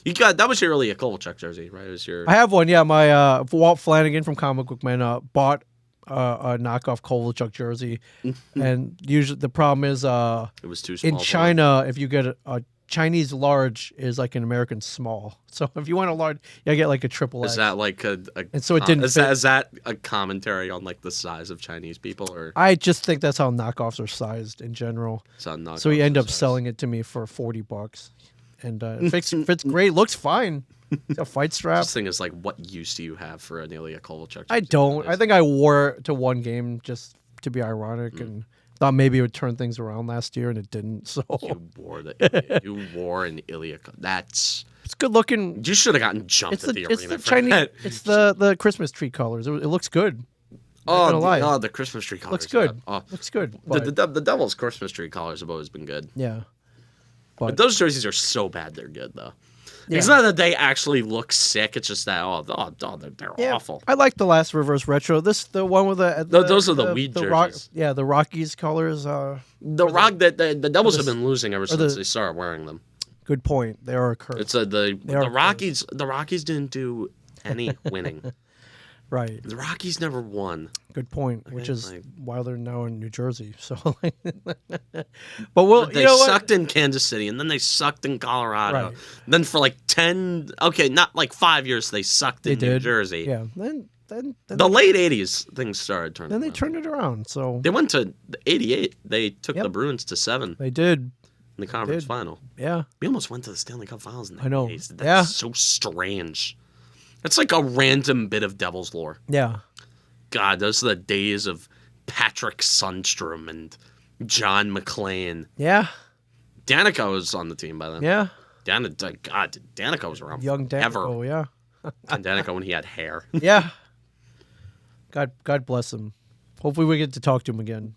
Yeah. That was your early Kovalchuk jersey, right? It was your. I have one. Yeah, my Walt Flanagan from Comic Book Man bought a knockoff Kovalchuk jersey, and usually the problem is it was too small. In China, if you get a Chinese large is like an American small. So if you want a large, you get like a triple X. Is that like a and so it didn't is that a commentary on like the size of Chinese people, or I just think that's how knockoffs are sized in general. So he ended up selling it to me for $40, and it fits great, looks fine. It's got fight strap. This thing is like, what use do you have for an Ilya Kovalchuk? I don't. I think I wore it to one game just to be ironic and thought maybe it would turn things around last year, and it didn't. So you wore an Ilya. It's good looking. You should have gotten jumped at the arena. It's the Chinese. It's the Christmas tree colors. It looks good. The Christmas tree colors looks good. Looks good. The Devils' Christmas tree colors have always been good. Yeah, but those jerseys are so bad they're good though. Yeah. It's not that they actually look sick. It's just that they're awful. I like the last reverse retro. The one with those are the weed jerseys. The Rockies colors. The Devils have been losing ever since they started wearing them. Good point. They are a curse. It's the Rockies. The Rockies didn't do any winning. Right. The Rockies never won. Good point. Okay, which is why they're now in New Jersey. So, but they sucked in Kansas City, and then they sucked in Colorado. Right. Then for like 5 years, they sucked in New Jersey. Yeah. Then the late '80s things started turning. Then they turned it around. So they went to '88. They took the Bruins to 7. They did. In the conference final. Yeah. We almost went to the Stanley Cup Finals in the 80s. I know. That's so strange. It's like a random bit of Devil's lore. Yeah. God, those are the days of Patrick Sundstrom and John McClain. Yeah. Danica was on the team by then. Yeah. Danica was around young Danica. ever. Oh, yeah. And Danica when he had hair. Yeah. God bless him. Hopefully we get to talk to him again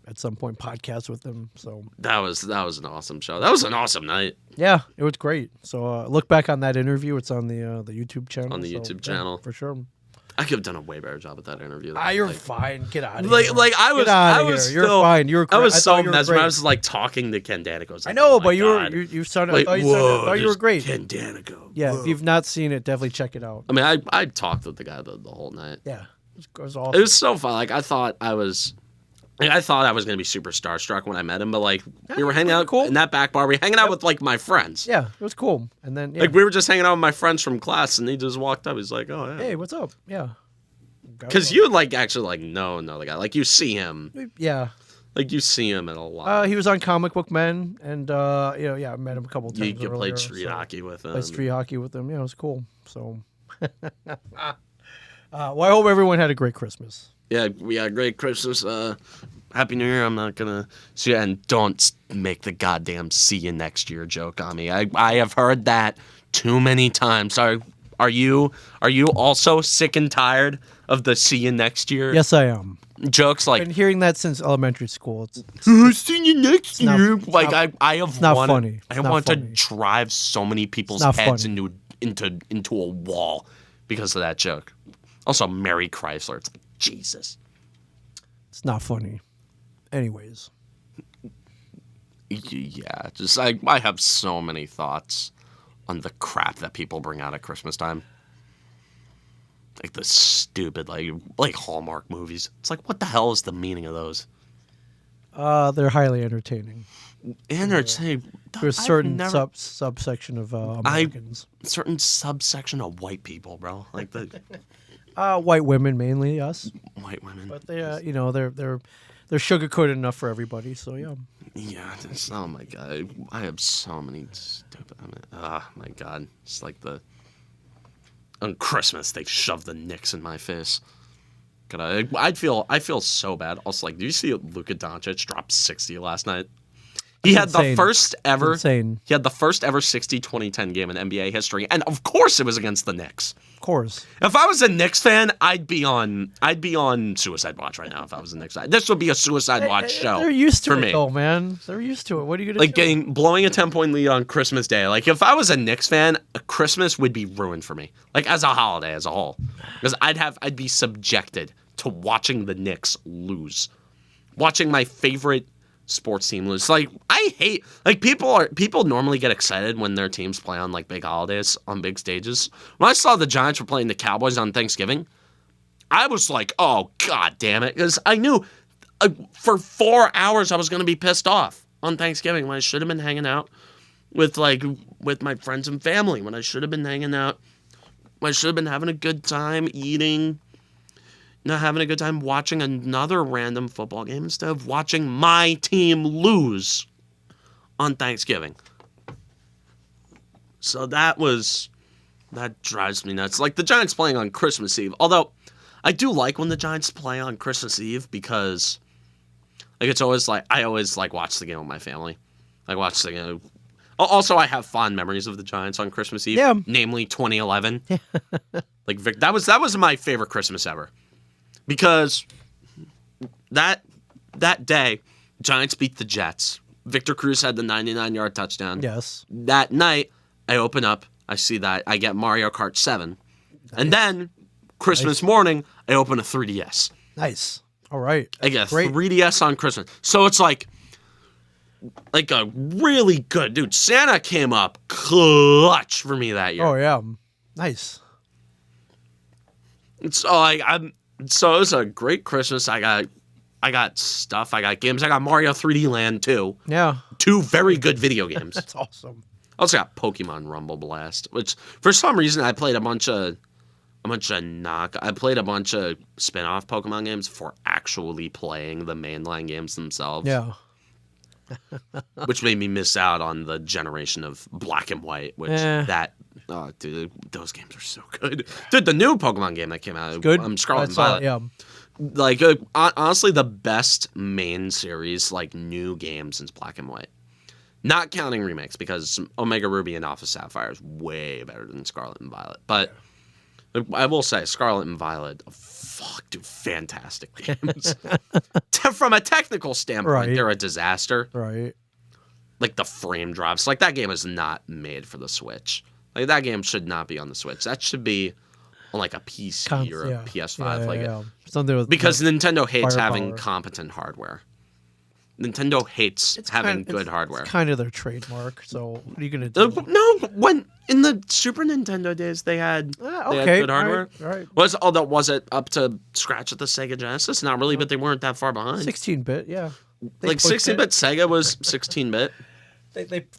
at some point, podcast with him. So that was an awesome show. That was an awesome night. Yeah, it was great. So look back on that interview. It's on the YouTube channel. On the YouTube channel. For sure. I could have done a way better job at that interview. You're fine. Get out of here. I was You're fine. You're I was so mesmerized. I was like talking to Ken Danico. I know, but you sounded. I thought you were great. Ken Danico. Yeah, whoa. If you've not seen it, definitely check it out. I mean, I talked with the guy the whole night. Yeah, it was awesome. It was so fun. Like I thought I was gonna be super starstruck when I met him, but we were hanging out in that back bar. We were hanging out with like my friends. Yeah, it was cool. And then like we were just hanging out with my friends from class, and he just walked up. He's like, "Oh, yeah. Hey, what's up?" Yeah. Because you actually know the guy. Like you see him. Yeah. Like you see him in a lot. He was on Comic Book Men, and I met him a couple times. You played street hockey with him. Played street hockey with him. Yeah, it was cool. So, well, I hope everyone had a great Christmas. Yeah, great Christmas. Happy New Year. I'm not gonna see you, and don't make the goddamn see you next year joke on me. I have heard that too many times. Are you also sick and tired of the see you next year Yes, I am. jokes? Like Been hearing that since elementary school. It's see you next not- year. it's Like not- I have not wanted, funny. It's I not want to funny. drive so many people's not heads funny. into a wall because of that joke. Also, Mary Chrysler. It's like Jesus. it's not funny. Anyways, Yeah, just I have so many thoughts on the crap that people bring out at Christmas time. Like the stupid like Hallmark movies. It's like, what the hell is the meaning of those? they're highly entertaining. And they're saying There's certain subsection of Americans. certain subsection of white people, bro. Like the White women mainly, yes, white women. but they, they're sugar-coated enough for everybody. So yeah. Yeah, oh my god, I have so many stupid. My god, it's like on Christmas they shove the Knicks in my face. God, I feel so bad. Also, like, do you see Luka Doncic drop 60 last night? He had the insane. first ever. Insane. He had the first ever 60-20-10 game in NBA history, and of course it was against the Knicks. Of course. If I was a Knicks fan, I'd be on suicide watch right now. If I was a Knicks fan, this would be a suicide watch show. They're used to for it, me. though, man. They're used to it. What are you gonna Like do? blowing a 10-point lead on Christmas Day. Like if I was a Knicks fan, Christmas would be ruined for me. Like as a holiday as a whole, because I'd be subjected to watching the Knicks lose, watching my favorite sports team lose. Like I hate like people normally get excited when their teams play on like big holidays on big stages. When I saw the Giants were playing the Cowboys on Thanksgiving, I was like, oh god damn it, because I knew for 4 hours I was gonna be pissed off on Thanksgiving when I should have been hanging out with my friends and family, when I should have been hanging out, when I should have been having a good time eating. Not having a good time watching another random football game instead of watching my team lose on Thanksgiving. So that drives me nuts. Like the Giants playing on Christmas Eve. Although I do like when the Giants play on Christmas Eve because like it's always like I always like watch the game with my family. Like watch the game. Also, I have fond memories of the Giants on Christmas Eve. Yeah. Namely 2011. Like Vic, that was my favorite Christmas ever. Because that day, Giants beat the Jets. Victor Cruz had the 99-yard touchdown. Yes. That night, I open up, I see that, I get Mario Kart 7. And then, Christmas morning, I open a 3DS. Nice. All right. I get a great. 3DS on Christmas. So it's like a really good, dude, Santa came up clutch for me that year. Oh yeah. Nice. So it was a great Christmas. I got stuff. I got games. I got Mario 3D Land too. Yeah. 2 very good video games. That's awesome. I also got Pokemon Rumble Blast, which for some reason I played a bunch of I played a bunch of spin-off Pokemon games for actually playing the mainline games themselves. Yeah. Which made me miss out on the generation of Black and White, which oh dude, those games are so good. Dude, the new Pokemon game that came out, Good. Scarlet and Violet. Yeah. Like honestly, the best main series like new game since Black and White. Not counting remakes because Omega Ruby and Alpha Sapphire is way better than Scarlet and Violet. But I will say Scarlet and Violet, dude, fantastic games. From a technical standpoint, Right. they're a disaster. Right. Like the frame drops. Like that game is not made for the Switch. Like that game should not be on the Switch. That should be on like a PC or a PS5. Yeah. Something with Because Nintendo hates having firepower. competent hardware. Nintendo hates having good hardware. It's kind of their trademark. So what are you gonna do? No, when in the Super Nintendo days they had, they had good hardware. All right. Was it up to scratch at the Sega Genesis? Not really, but they weren't that far behind. 16-bit. Yeah. They Like pushed 16-bit Sega was 16-bit.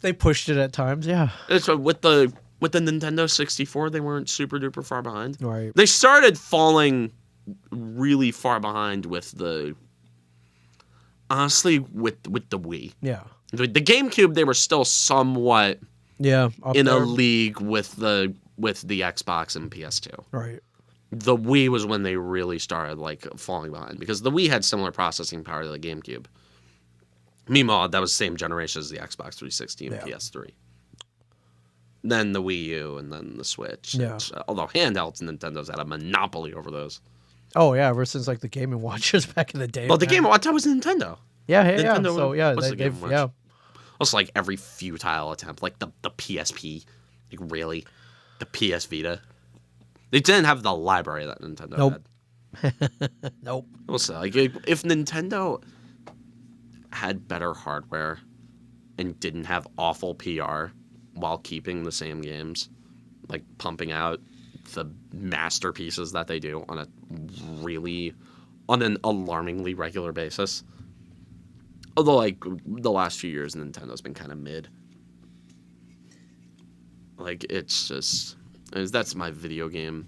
They pushed it at times. Yeah. So with the Nintendo 64, they weren't super duper far behind. Right. They started falling really far behind with the Wii. Yeah. The GameCube, they were still somewhat Yeah. Up in a there. league with the Xbox and PS2. Right. The Wii was when they really started like falling behind because the Wii had similar processing power to the GameCube. Meanwhile, that was the same generation as the Xbox 360 and PS3. Then the Wii U and then the Switch. Yeah. Which, although handhelds, Nintendo's had a monopoly over those. Oh yeah, ever since like the Game and Watches back in the day. Well, the man. Game Watch was Nintendo. Yeah, Nintendo So yeah, was the Game and Watch. yeah. Also, like every futile attempt, like the PSP, like really, the PS Vita. They didn't have the library that Nintendo Nope. had. Nope. Also, like if Nintendo had better hardware and didn't have awful PR while keeping the same games, like pumping out the masterpieces that they do on an alarmingly regular basis. Although, like, the last few years, Nintendo's been kind of mid. Like, that's my video game.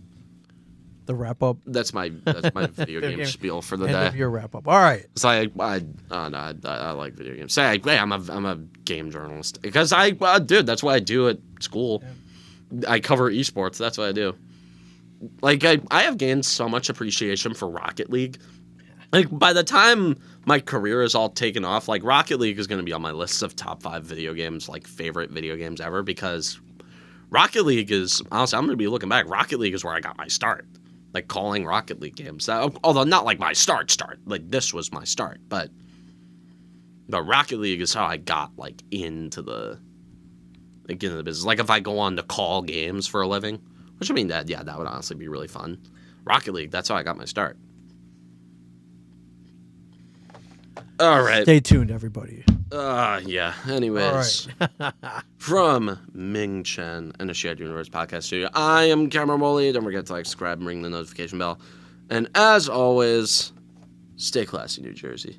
The wrap up. That's my video game spiel for the End day. of your wrap up. All right. So I like video games. Say, I'm a game journalist because dude, that's what I do at school. Yeah. I cover esports. That's what I do. Like I have gained so much appreciation for Rocket League. Like by the time my career is all taken off, like Rocket League is going to be on my list of top 5 video games, like favorite video games ever, because Rocket League is honestly, I'm going to be looking back. Rocket League is where I got my start. Like calling Rocket League games. Although not like my start. Like this was my start. But Rocket League is how I got like into the business. Like if I go on to call games for a living, which I mean that would honestly be really fun. Rocket League, that's how I got my start. All right. Stay tuned, everybody. Yeah. Anyways, from Ming Chen and the Shared Universe Podcast Studio, I am Cameron Moley. Don't forget to like, subscribe, and ring the notification bell. And as always, stay classy, New Jersey.